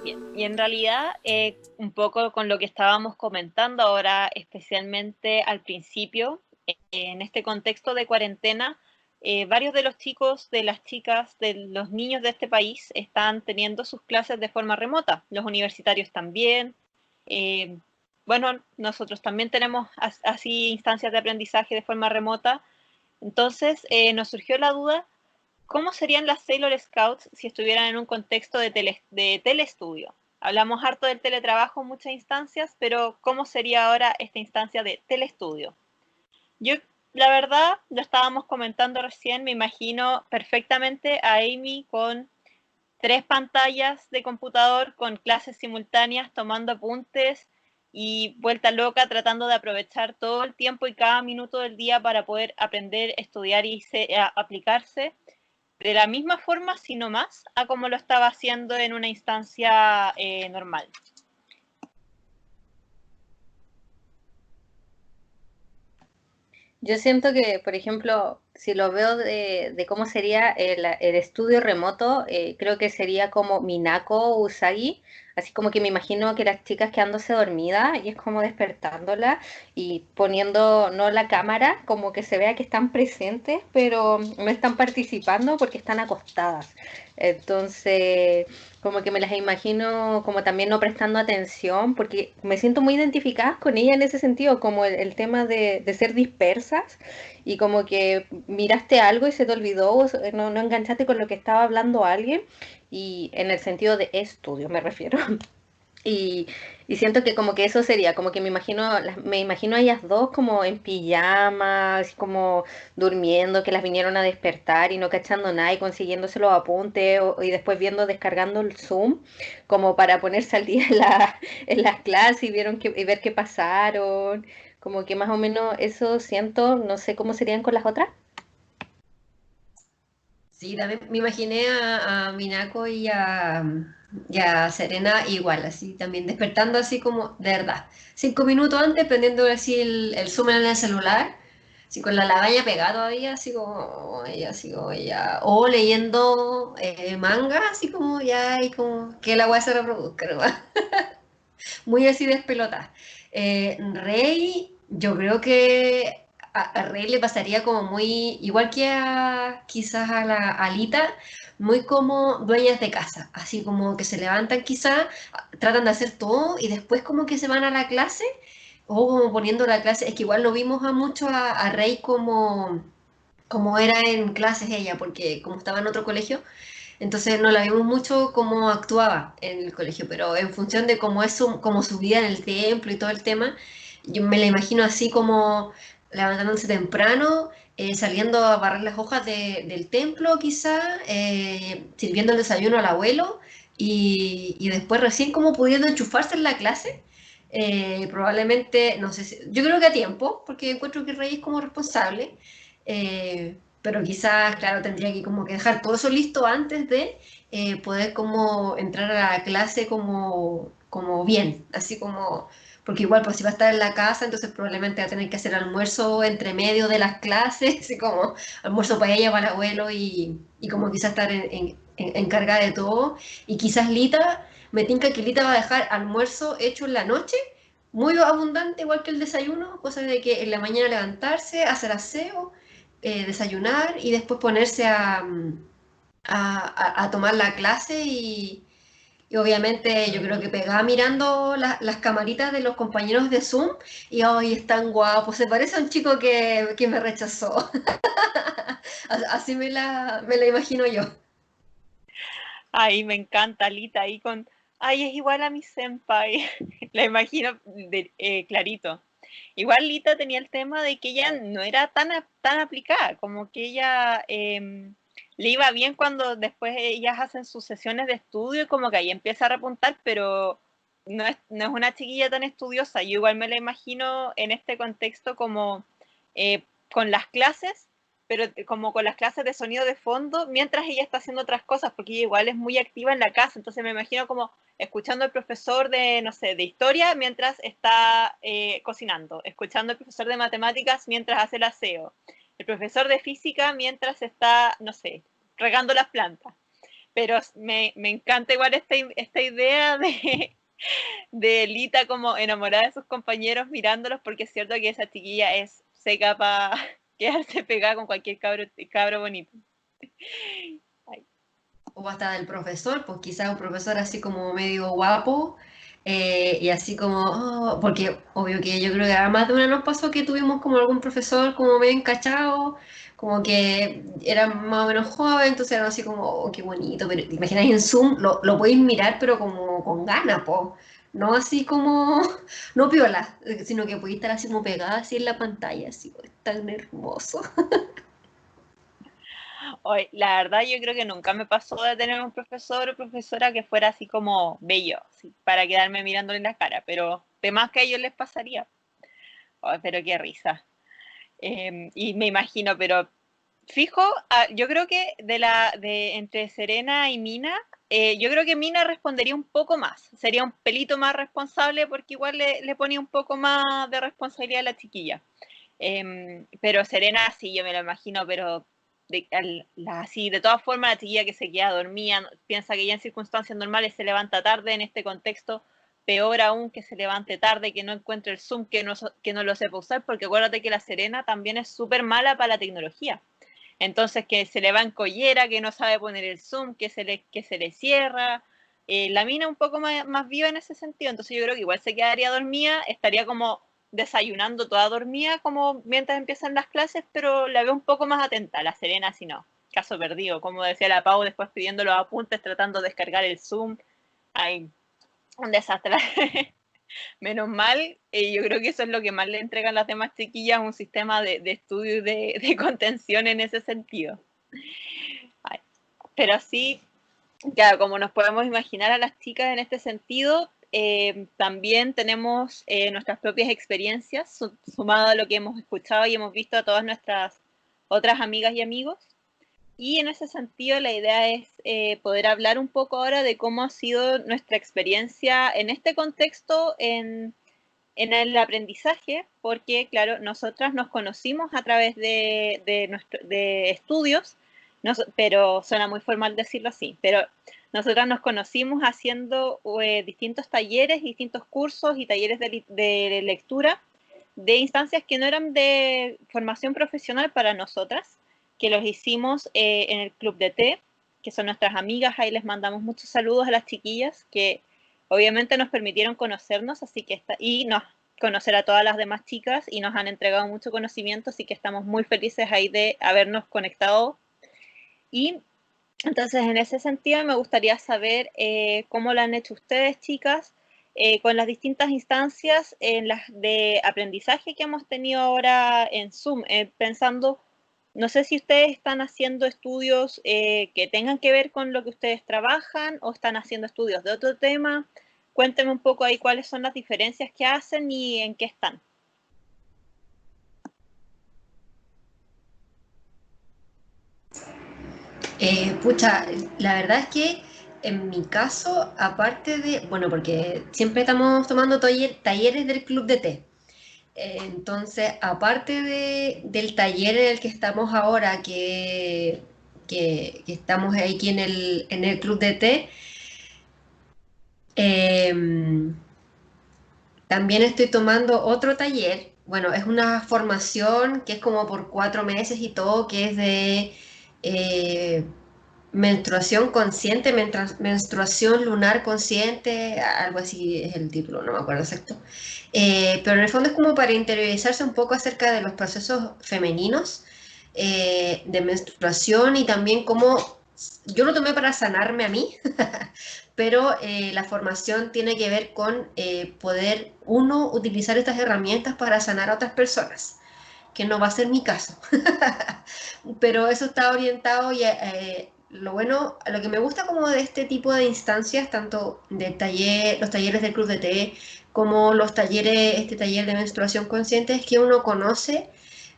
Bien, y en realidad, un poco con lo que estábamos comentando ahora, especialmente al principio, en este contexto de cuarentena, varios de los chicos, de las chicas, de los niños de este país están teniendo sus clases de forma remota, los universitarios también. eh, bueno, nosotros también tenemos así instancias de aprendizaje de forma remota. Entonces, nos surgió la duda: ¿cómo serían las Sailor Scouts si estuvieran en un contexto de teleestudio? Hablamos harto del teletrabajo en muchas instancias, pero ¿cómo sería ahora esta instancia de teleestudio? Yo, la verdad, lo estábamos comentando recién, me imagino perfectamente a Amy con 3 pantallas de computador, con clases simultáneas, tomando apuntes y vuelta loca, tratando de aprovechar todo el tiempo y cada minuto del día para poder aprender, estudiar y aplicarse de la misma forma, sino más, a como lo estaba haciendo en una instancia normal. Yo siento que, por ejemplo, si lo veo de cómo sería el estudio remoto, creo que sería como Minako Usagi, así como que me imagino que las chicas quedándose dormidas y es como despertándola y poniendo no la cámara, como que se vea que están presentes, pero no están participando porque están acostadas. Entonces, como que me las imagino como también no prestando atención, porque me siento muy identificada con ella en ese sentido, como el tema de ser dispersas y como que miraste algo y se te olvidó, o no enganchaste con lo que estaba hablando alguien, y en el sentido de estudio me refiero. Y, y siento que como que eso sería, como que me imagino a ellas dos como en pijama, así como durmiendo, que las vinieron a despertar y no cachando nada y consiguiéndose los apuntes y después viendo, descargando el Zoom, como para ponerse al día en las clases y, y ver qué pasaron. Como que más o menos eso siento, no sé cómo serían con las otras. Sí, también me imaginé a Minako y a Serena igual, así también despertando así como de verdad. 5 minutos antes, prendiendo así el Zoom en el celular, así con la lagaña pegada todavía, así como ella, o leyendo manga, así como ya, y como que la weá se reproduzca, ¿no? Muy así despelota. Rey, yo creo que a Rey le pasaría como muy, igual que a quizás a la Alita, muy como dueñas de casa, así como que se levantan quizás, tratan de hacer todo y después como que se van a la clase o como poniendo la clase, es que igual lo vimos a mucho a Rey como era en clases ella, porque como estaba en otro colegio, entonces no la vimos mucho cómo actuaba en el colegio, pero en función de cómo es como su vida en el templo y todo el tema, yo me la imagino así como levantándose temprano, saliendo a barrer las hojas del templo quizá, sirviendo el desayuno al abuelo y después recién como pudiendo enchufarse en la clase. Probablemente, no sé, yo creo que a tiempo, porque encuentro que Rey es como responsable, pero quizás, claro, tendría que como que dejar todo eso listo antes de poder como entrar a la clase como bien, así como, porque igual pues si va a estar en la casa, entonces probablemente va a tener que hacer almuerzo entre medio de las clases, así como almuerzo para ella, para el abuelo y como quizás estar encargada de todo. Y quizás Lita, me tinca que Lita va a dejar almuerzo hecho en la noche. Muy abundante, igual que el desayuno, cosa de que en la mañana levantarse, hacer aseo, desayunar y después ponerse a tomar la clase y obviamente yo creo que pegaba mirando las camaritas de los compañeros de Zoom y hoy están guapos, se parece a un chico que me rechazó. Así me la imagino yo. Ay, me encanta Lita ahí con, ay, es igual a mi senpai. La imagino clarito. Igual Lita tenía el tema de que ella no era tan aplicada, como que ella le iba bien cuando después ellas hacen sus sesiones de estudio y como que ahí empieza a repuntar, pero no es una chiquilla tan estudiosa. Yo igual me la imagino en este contexto como con las clases, pero como con las clases de sonido de fondo, mientras ella está haciendo otras cosas, porque ella igual es muy activa en la casa, entonces me imagino como escuchando al profesor de, no sé, de historia mientras está cocinando, escuchando al profesor de matemáticas mientras hace el aseo, el profesor de física mientras está, no sé, regando las plantas. Pero me encanta igual esta idea de Lita como enamorada de sus compañeros mirándolos, porque es cierto que esa chiquilla es seca para quedarse pegada con cualquier cabro bonito. Ay. O hasta del profesor, pues quizás un profesor así como medio guapo, y así como, oh, porque obvio que yo creo que a más de una nos pasó que tuvimos como algún profesor como medio encachado, como que era más o menos joven, entonces era así como, oh, qué bonito, pero te imagináis en Zoom, lo podéis mirar pero como con ganas, po. No así como, no piola, sino que podéis estar así como pegada así en la pantalla, así, oh, es tan hermoso. Hoy, la verdad, yo creo que nunca me pasó de tener un profesor o profesora que fuera así como bello, así, para quedarme mirándole la cara, pero de más que a ellos les pasaría. Ay, pero qué risa. Y me imagino, pero fijo, yo creo que de entre Serena y Mina, yo creo que Mina respondería un poco más, sería un pelito más responsable porque igual le ponía un poco más de responsabilidad a la chiquilla. Pero Serena sí, yo me la imagino, pero así, de todas formas, la chiquilla que se queda dormida, piensa que ya en circunstancias normales se levanta tarde, en este contexto, peor aún que se levante tarde, que no encuentre el Zoom, que no lo sepa usar, porque acuérdate que la Serena también es súper mala para la tecnología. Entonces, que se le va en collera, que no sabe poner el Zoom, que se le cierra. La mina un poco más viva en ese sentido, entonces yo creo que igual se quedaría dormida, estaría como desayunando toda dormida como mientras empiezan las clases, pero la veo un poco más atenta. La Serena si no, caso perdido, como decía la Pau, después pidiendo los apuntes, tratando de descargar el Zoom. Ay, un desastre. Menos mal, yo creo que eso es lo que más le entregan las demás chiquillas, un sistema de estudio y de contención en ese sentido. Ay, pero sí, claro, como nos podemos imaginar a las chicas en este sentido, también tenemos nuestras propias experiencias, sumado a lo que hemos escuchado y hemos visto a todas nuestras otras amigas y amigos. Y en ese sentido la idea es poder hablar un poco ahora de cómo ha sido nuestra experiencia en este contexto en el aprendizaje, porque claro, nosotras nos conocimos a través de estudios, pero suena muy formal decirlo así, pero nosotras nos conocimos haciendo distintos talleres, distintos cursos y talleres de lectura de instancias que no eran de formación profesional para nosotras, que los hicimos en el Club de Té, que son nuestras amigas, ahí les mandamos muchos saludos a las chiquillas, que obviamente nos permitieron conocernos, así que y nos conocer a todas las demás chicas y nos han entregado mucho conocimiento, así que estamos muy felices ahí de habernos conectado. Y entonces en ese sentido me gustaría saber cómo lo han hecho ustedes, chicas, con las distintas instancias en las de aprendizaje que hemos tenido ahora en Zoom, pensando, no sé si ustedes están haciendo estudios que tengan que ver con lo que ustedes trabajan o están haciendo estudios de otro tema. Cuéntenme un poco ahí cuáles son las diferencias que hacen y en qué están. Pucha, la verdad es que en mi caso, aparte de, bueno, porque siempre estamos tomando talleres del Club de Té. Entonces, aparte del taller en el que estamos ahora, que estamos aquí en el Club de Té, también estoy tomando otro taller. Bueno, es una formación que es como por 4 meses y todo, que es de eh, menstruación consciente, menstruación lunar consciente, algo así es el título, no me acuerdo exacto. Pero en el fondo es como para interiorizarse un poco acerca de los procesos femeninos de menstruación y también cómo yo lo tomé para sanarme a mí, pero la formación tiene que ver con poder uno utilizar estas herramientas para sanar a otras personas, que no va a ser mi caso. Pero eso está orientado y lo bueno, lo que me gusta como de este tipo de instancias, tanto de los talleres del Club de Té, como los talleres, este taller de menstruación consciente, es que uno conoce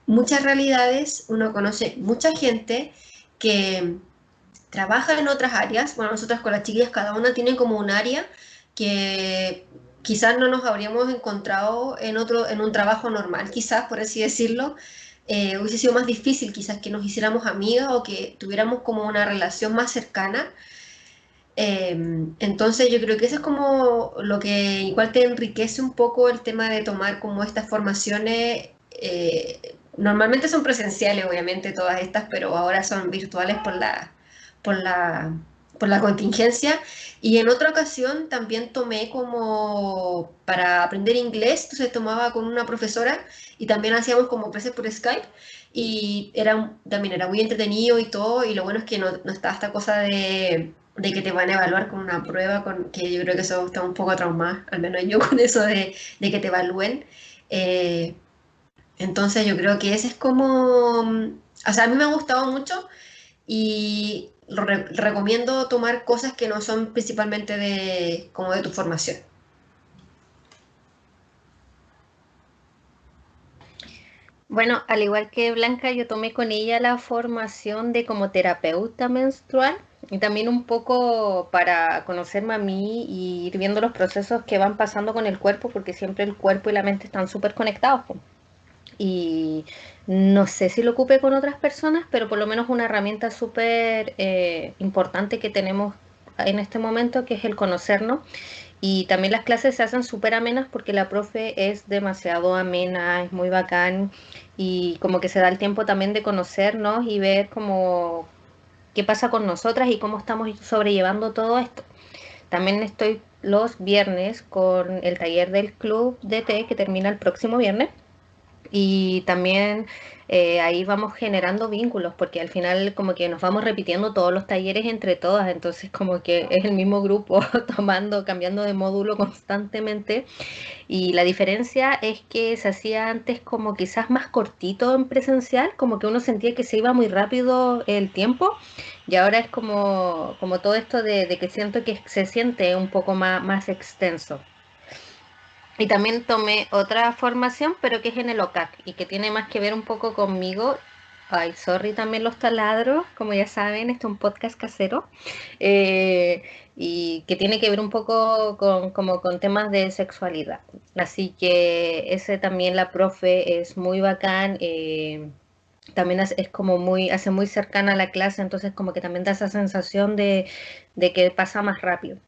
muchas realidades, uno conoce mucha gente que trabaja en otras áreas. Bueno, nosotras con las chiquillas cada una tiene como un área que quizás no nos habríamos encontrado en un trabajo normal, quizás por así decirlo. Hubiese sido más difícil quizás que nos hiciéramos amigas o que tuviéramos como una relación más cercana. Entonces yo creo que eso es como lo que igual te enriquece un poco el tema de tomar como estas formaciones. Normalmente son presenciales, obviamente, todas estas, pero ahora son virtuales por la, por la contingencia. Y en otra ocasión también tomé como para aprender inglés, entonces tomaba con una profesora y también hacíamos como clases por Skype y también era muy entretenido y todo, y lo bueno es que no está esta cosa de que te van a evaluar con una prueba, que yo creo que eso está un poco traumada, al menos yo con eso de que te evalúen. Eh, entonces yo creo que ese es como, o sea, a mí me ha gustado mucho y recomiendo tomar cosas que no son principalmente como de tu formación. Bueno, al igual que Blanca, yo tomé con ella la formación de como terapeuta menstrual y también un poco para conocerme a mí y ir viendo los procesos que van pasando con el cuerpo, porque siempre el cuerpo y la mente están súper conectados, po. Y no sé si lo ocupe con otras personas, pero por lo menos una herramienta súper importante que tenemos en este momento, que es el conocernos. Y también las clases se hacen súper amenas porque la profe es demasiado amena, es muy bacán y como que se da el tiempo también de conocernos y ver como qué pasa con nosotras y cómo estamos sobrellevando todo esto. También estoy los viernes con el taller del Club de Té que termina el próximo viernes Y también ahí vamos generando vínculos, porque al final como que nos vamos repitiendo todos los talleres entre todas, entonces como que es el mismo grupo tomando, cambiando de módulo constantemente. Y la diferencia es que se hacía antes como quizás más cortito en presencial, como que uno sentía que se iba muy rápido el tiempo, y ahora es como todo esto de que siento que se siente un poco más extenso. Y también tomé otra formación, pero que es en el OCAC y que tiene más que ver un poco conmigo. Ay, sorry también los taladros, como ya saben, este es un podcast casero. eh, y que tiene que ver un poco como con temas de sexualidad. Así que ese también la profe es muy bacán. También es como muy, hace muy cercana a la clase, entonces como que también da esa sensación de que pasa más rápido.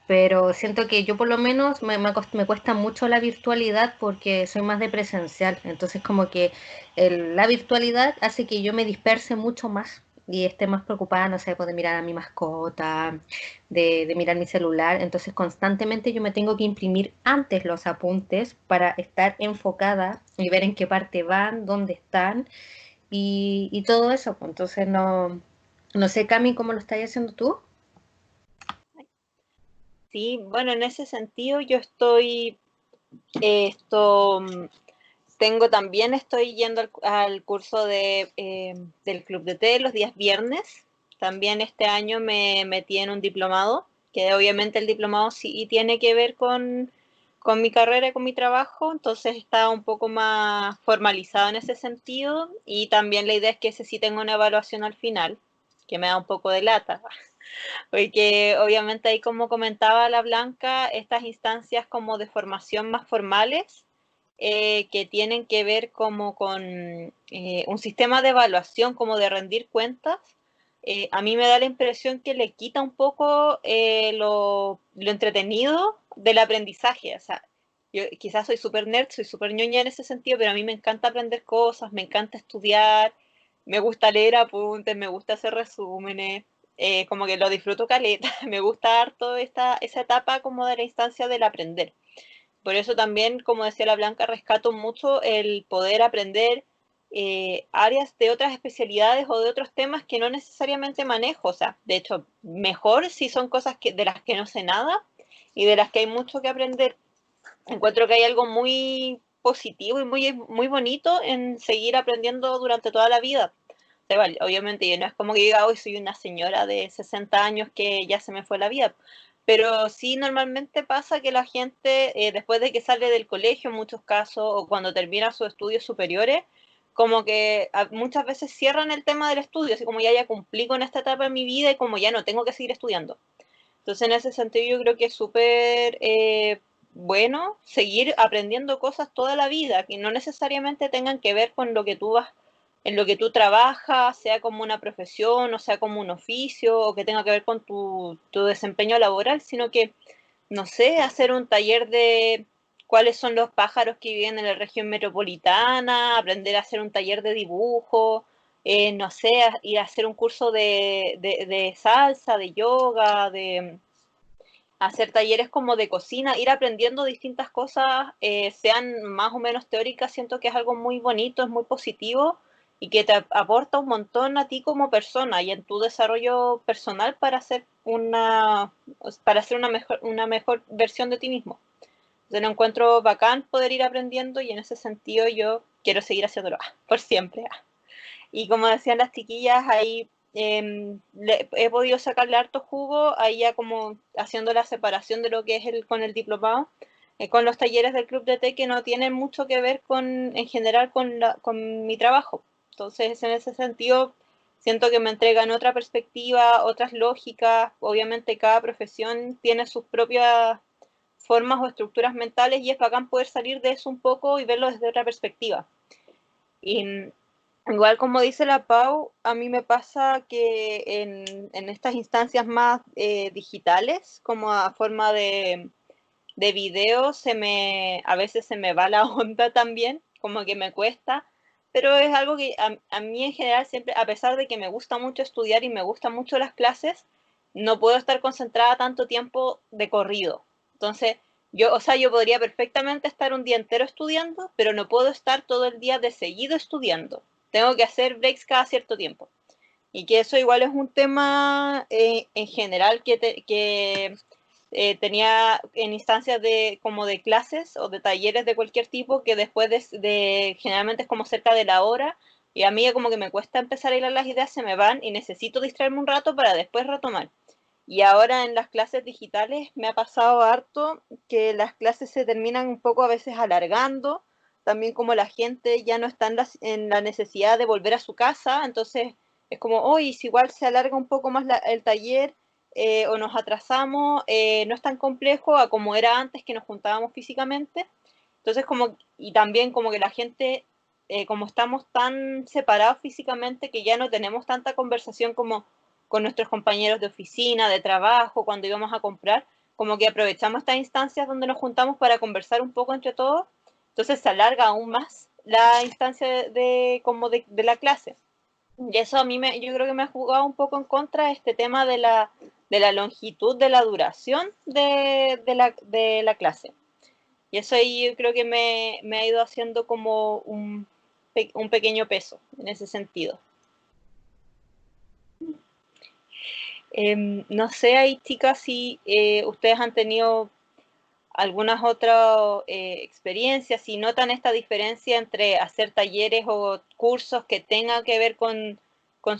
Pero siento que yo por lo menos me cuesta mucho la virtualidad porque soy más de presencial. Entonces como que la virtualidad hace que yo me disperse mucho más y esté más preocupada, no sé, pues, de mirar a mi mascota, de mirar mi celular. Entonces constantemente yo me tengo que imprimir antes los apuntes para estar enfocada y ver en qué parte van, dónde están y todo eso. Pues. Entonces no sé, Cami, ¿cómo lo estás haciendo tú? Sí, bueno, en ese sentido yo estoy, esto, tengo también, estoy yendo al curso del Club de Té los días viernes. También este año me metí en un diplomado, que obviamente el diplomado sí tiene que ver con mi carrera y con mi trabajo, entonces está un poco más formalizado en ese sentido. Y también la idea es que ese sí tenga una evaluación al final, que me da un poco de lata. Porque obviamente ahí, como comentaba la Blanca, estas instancias como de formación más formales, que tienen que ver como con un sistema de evaluación, como de rendir cuentas, a mí me da la impresión que le quita un poco lo entretenido del aprendizaje. O sea, yo quizás soy súper nerd, soy súper ñoña en ese sentido, pero a mí me encanta aprender cosas, me encanta estudiar, me gusta leer apuntes, me gusta hacer resúmenes, como que lo disfruto caleta, me gusta harto esa etapa como de la instancia del aprender. Por eso también, como decía la Blanca, rescato mucho el poder aprender áreas de otras especialidades o de otros temas que no necesariamente manejo. O sea, de hecho, mejor si son cosas de las que no sé nada y de las que hay mucho que aprender. Encuentro que hay algo muy positivo y muy bonito en seguir aprendiendo durante toda la vida. O sea, vale, obviamente yo no es como que diga, hoy soy una señora de 60 años que ya se me fue la vida, pero sí normalmente pasa que la gente, después de que sale del colegio en muchos casos, o cuando termina sus estudios superiores, como que muchas veces cierran el tema del estudio, así como ya cumplí con esta etapa en mi vida y como ya no tengo que seguir estudiando. Entonces, en ese sentido, yo creo que es súper bueno seguir aprendiendo cosas toda la vida, que no necesariamente tengan que ver con lo que tú vas, en lo que tú trabajas, sea como una profesión, o sea como un oficio, o que tenga que ver con tu desempeño laboral, sino que, no sé, hacer un taller de cuáles son los pájaros que viven en la región metropolitana, aprender a hacer un taller de dibujo, no sé, ir a hacer un curso de salsa, de yoga, de hacer talleres como de cocina, ir aprendiendo distintas cosas, sean más o menos teóricas, siento que es algo muy bonito, es muy positivo y que te aporta un montón a ti como persona y en tu desarrollo personal para hacer una mejor versión de ti mismo. Entonces lo encuentro bacán poder ir aprendiendo y en ese sentido yo quiero seguir haciéndolo por siempre. Y como decían las chiquillas, ahí he podido sacarle harto jugo, ahí ya como haciendo la separación de lo que es con el diplomado, con los talleres del Club de Té que no tienen mucho que ver en general con mi trabajo. Entonces, en ese sentido, siento que me entregan otra perspectiva, otras lógicas. Obviamente, cada profesión tiene sus propias formas o estructuras mentales y es bacán poder salir de eso un poco y verlo desde otra perspectiva. Y igual como dice la Pau, a mí me pasa que en estas instancias más digitales, como a forma de video, a veces se me va la onda también, como que me cuesta, pero es algo que a mí en general siempre, a pesar de que me gusta mucho estudiar y me gustan mucho las clases, no puedo estar concentrada tanto tiempo de corrido. Entonces, o sea, yo podría perfectamente estar un día entero estudiando, pero no puedo estar todo el día de seguido estudiando. Tengo que hacer breaks cada cierto tiempo. Y que eso igual es un tema en general que tenía en instancias de como de clases o de talleres de cualquier tipo, que después generalmente es como cerca de la hora, y a mí como que me cuesta empezar a ir a las ideas, se me van y necesito distraerme un rato para después retomar. Y ahora en las clases digitales me ha pasado harto que las clases se terminan un poco a veces alargando, también como la gente ya no está en la necesidad de volver a su casa, entonces es como, hoy si igual se alarga un poco más el taller o nos atrasamos, no es tan complejo a como era antes que nos juntábamos físicamente. Entonces como, y también como que la gente, como estamos tan separados físicamente que ya no tenemos tanta conversación como con nuestros compañeros de oficina, de trabajo, cuando íbamos a comprar, como que aprovechamos estas instancias donde nos juntamos para conversar un poco entre todos, entonces se alarga aún más la instancia como de la clase. Y eso a mí yo creo que me ha jugado un poco en contra este tema de la longitud, de la duración de la clase. Y eso ahí yo creo que me ha ido haciendo como un pequeño peso en ese sentido. No sé, ahí chicas, si ustedes han tenido algunas otras experiencias, si notan esta diferencia entre hacer talleres o cursos que tengan que ver con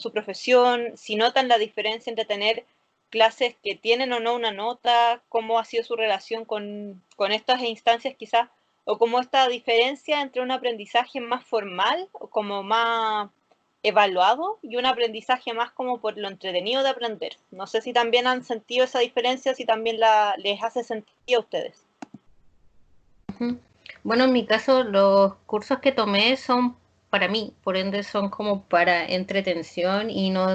su profesión, si notan la diferencia entre tener clases que tienen o no una nota, cómo ha sido su relación con estas instancias quizás, o cómo esta diferencia entre un aprendizaje más formal o como más evaluado y un aprendizaje más como por lo entretenido de aprender. No sé si también han sentido esa diferencia, si también les hace sentido a ustedes. Bueno, en mi caso, los cursos que tomé son para mí, por ende son como para entretención y no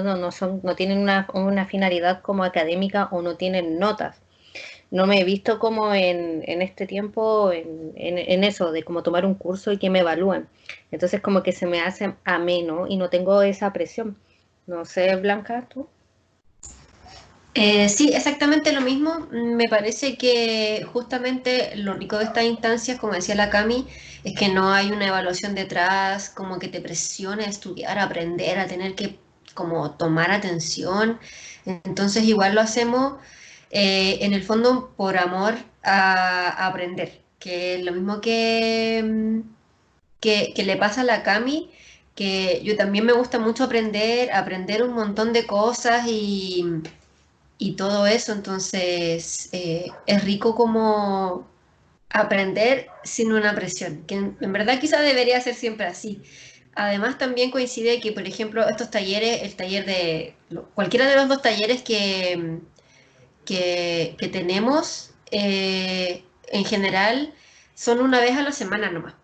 tienen una finalidad como académica o no tienen notas. No me he visto como en este tiempo en eso, de como tomar un curso y que me evalúen. Entonces como que se me hace ameno y no tengo esa presión. No sé, Blanca, ¿tú? Sí, exactamente lo mismo. Me parece que justamente lo rico de estas instancias, como decía la Cami, es que no hay una evaluación detrás, como que te presione a estudiar, a aprender, a tener que como tomar atención. Entonces igual lo hacemos en el fondo por amor a aprender, que es lo mismo que le pasa a la Cami, que yo también me gusta mucho aprender un montón de cosas y todo eso, entonces es rico como aprender sin una presión, que en verdad quizá debería ser siempre así. Además también coincide que, por ejemplo, estos talleres, el taller cualquiera de los dos talleres que tenemos, en general, son una vez a la semana nomás,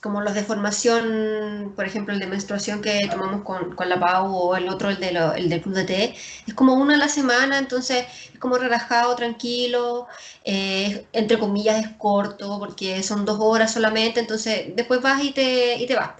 como los de formación, por ejemplo, el de menstruación que tomamos con la Pau o el otro, el del Club de Té, es como una a la semana, entonces es como relajado, tranquilo, entre comillas es corto porque son 2 horas solamente, entonces después vas y te vas.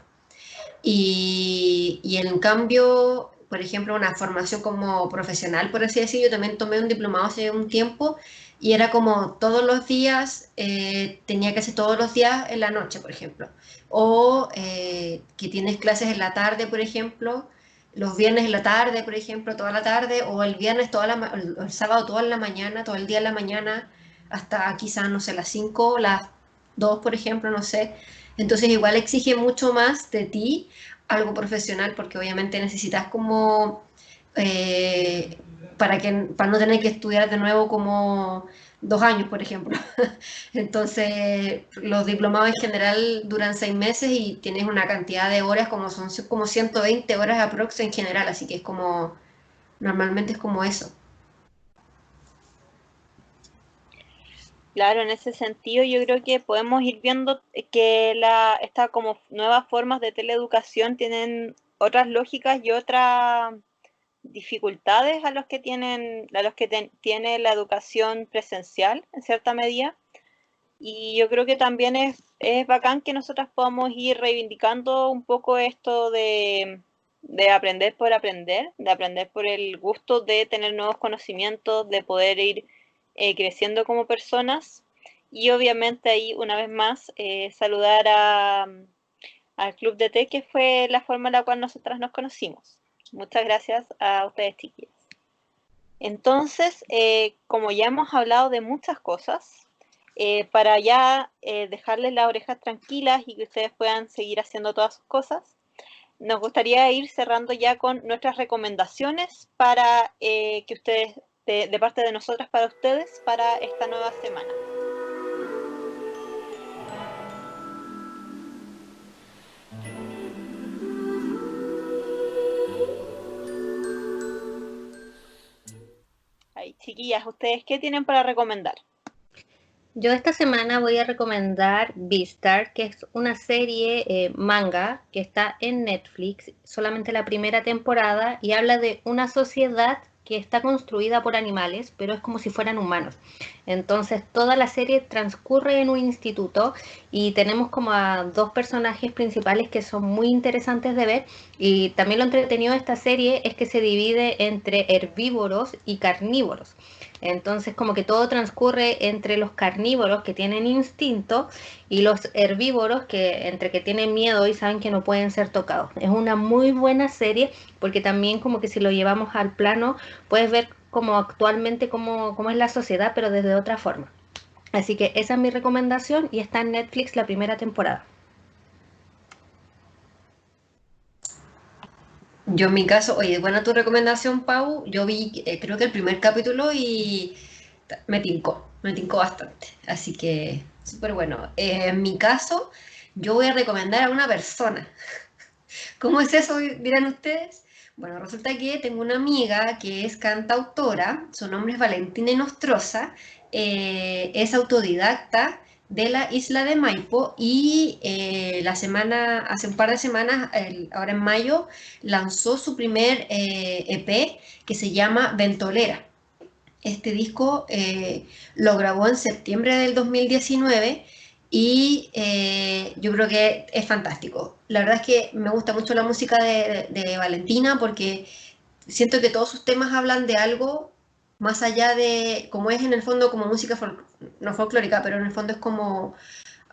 Y en cambio, por ejemplo, una formación como profesional, por así decirlo, yo también tomé un diplomado hace un tiempo y era como todos los días, tenía que hacer todos los días en la noche, por ejemplo. O que tienes clases en la tarde, por ejemplo, los viernes en la tarde, por ejemplo, toda la tarde, o el viernes el sábado toda la mañana, todo el día en la mañana, hasta quizás, no sé, las 5 las 2 por ejemplo, no sé. Entonces igual exige mucho más de ti algo profesional porque obviamente necesitas como eh, para no tener que estudiar de nuevo como 2 años, por ejemplo. Entonces, los diplomados en general duran 6 meses y tienes una cantidad de horas son como 120 horas aprox en general, así que normalmente es como eso. Claro, en ese sentido yo creo que podemos ir viendo que estas como nuevas formas de teleeducación tienen otras lógicas y otras dificultades a los que tiene la educación presencial en cierta medida. Y yo creo que también es bacán que nosotras podamos ir reivindicando un poco esto de aprender por el gusto de tener nuevos conocimientos, de poder ir creciendo como personas. Y obviamente ahí, una vez más, saludar al Club de Té, que fue la forma en la cual nosotras nos conocimos. Muchas gracias a ustedes, chiquillas. Entonces, como ya hemos hablado de muchas cosas, para ya dejarles las orejas tranquilas y que ustedes puedan seguir haciendo todas sus cosas, nos gustaría ir cerrando ya con nuestras recomendaciones para que ustedes, de parte de nosotras para ustedes, para esta nueva semana. Ahí, chiquillas, ¿ustedes qué tienen para recomendar? Yo esta semana voy a recomendar Beastar, que es una serie manga que está en Netflix, solamente la primera temporada, y habla de una sociedad que está construida por animales, pero es como si fueran humanos. Entonces toda la serie transcurre en un instituto y tenemos como a dos personajes principales que son muy interesantes de ver, y también lo entretenido de esta serie es que se divide entre herbívoros y carnívoros. Entonces como que todo transcurre entre los carnívoros que tienen instinto y los herbívoros que entre que tienen miedo y saben que no pueden ser tocados. Es una muy buena serie porque también como que si lo llevamos al plano puedes ver como actualmente cómo es la sociedad, pero desde otra forma. Así que esa es mi recomendación y está en Netflix la primera temporada. Yo en mi caso, oye, buena tu recomendación, Pau. Yo vi, creo que el primer capítulo y me tincó bastante. Así que, súper bueno. En mi caso, yo voy a recomendar a una persona. ¿Cómo es eso, dirán ustedes? Bueno, resulta que tengo una amiga que es cantautora, su nombre es Valentina Inostroza, es autodidacta de la isla de Maipo y hace un par de semanas, ahora en mayo, lanzó su primer EP que se llama Ventolera. Este disco lo grabó en septiembre del 2019 y yo creo que es fantástico. La verdad es que me gusta mucho la música de Valentina porque siento que todos sus temas hablan de algo más allá de, como es en el fondo como música, no folclórica, pero en el fondo es como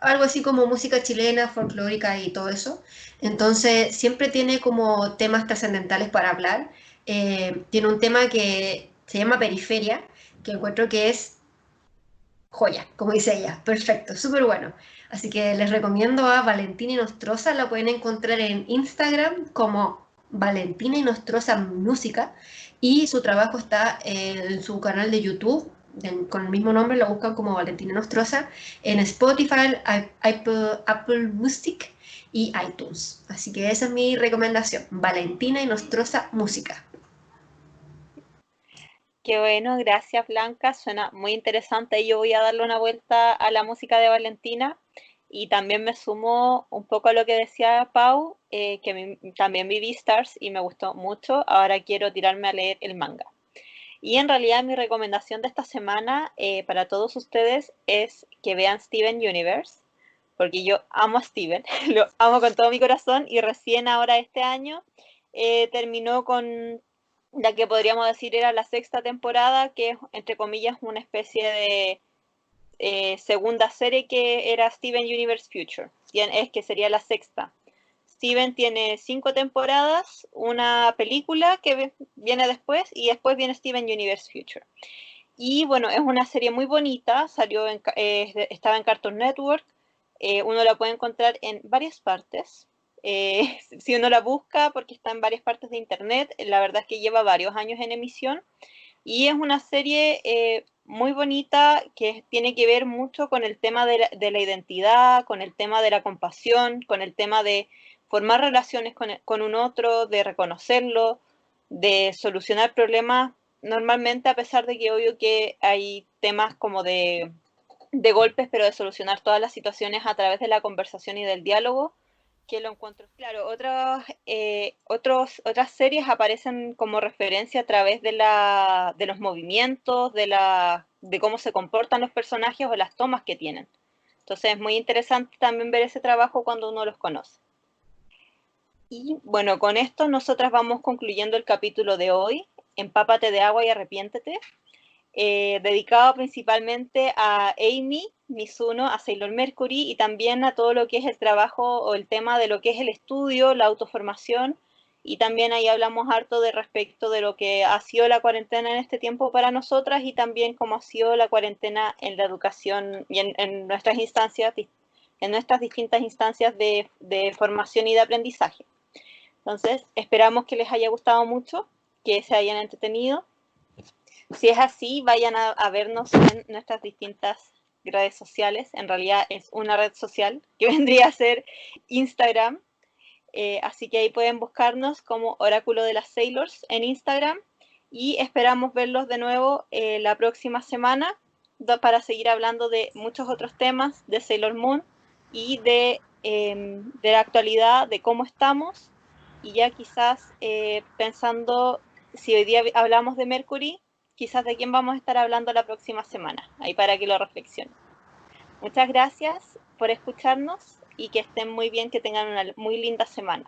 algo así como música chilena, folclórica y todo eso. Entonces siempre tiene como temas trascendentales para hablar. Tiene un tema que se llama Periferia, que encuentro que es joya, como dice ella. Perfecto, súper bueno. Así que les recomiendo a Valentina Inostroza, la pueden encontrar en Instagram como Valentina Inostroza Música y su trabajo está en su canal de YouTube con el mismo nombre, lo buscan como Valentina Inostroza en Spotify, Apple Music y iTunes. Así que esa es mi recomendación, Valentina Inostroza Música. Qué bueno, gracias Blanca, suena muy interesante y yo voy a darle una vuelta a la música de Valentina y también me sumo un poco a lo que decía Pau, también vi Beastars y me gustó mucho, ahora quiero tirarme a leer el manga. Y en realidad mi recomendación de esta semana para todos ustedes es que vean Steven Universe, porque yo amo a Steven, lo amo con todo mi corazón y recién ahora este año terminó con la que podríamos decir era la sexta temporada, que es entre comillas una especie de segunda serie que era Steven Universe Future, es que sería la sexta. Steven tiene 5 temporadas, una película que viene después y después viene Steven Universe Future. Y bueno, es una serie muy bonita, estaba en Cartoon Network, uno la puede encontrar en varias partes. Si uno la busca, porque está en varias partes de internet, la verdad es que lleva varios años en emisión y es una serie muy bonita que tiene que ver mucho con el tema de la identidad, con el tema de la compasión, con el tema de formar relaciones con un otro, de reconocerlo, de solucionar problemas normalmente, a pesar de que obvio que hay temas como de golpes, pero de solucionar todas las situaciones a través de la conversación y del diálogo, que lo encuentro. Claro, otras series aparecen como referencia a través de los movimientos, de cómo se comportan los personajes o las tomas que tienen. Entonces es muy interesante también ver ese trabajo cuando uno los conoce. Y bueno, con esto nosotras vamos concluyendo el capítulo de hoy. Empápate de agua y arrepiéntete. dedicado principalmente a Amy, Mizuno, a Sailor Mercury y también a todo lo que es el trabajo o el tema de lo que es el estudio, la autoformación. Y también ahí hablamos harto de respecto de lo que ha sido la cuarentena en este tiempo para nosotras y también cómo ha sido la cuarentena en la educación y en nuestras instancias, en nuestras distintas instancias de formación y de aprendizaje. Entonces, esperamos que les haya gustado mucho, que se hayan entretenido. Si es así, vayan a vernos en nuestras distintas redes sociales. En realidad es una red social que vendría a ser Instagram. Así que ahí pueden buscarnos como Oráculo de las Sailors en Instagram y esperamos verlos de nuevo la próxima semana para seguir hablando de muchos otros temas de Sailor Moon y de la actualidad, de cómo estamos y ya quizás pensando, si hoy día hablamos de Mercury, quizás de quién vamos a estar hablando la próxima semana, ahí para que lo reflexionen. Muchas gracias por escucharnos y que estén muy bien, que tengan una muy linda semana.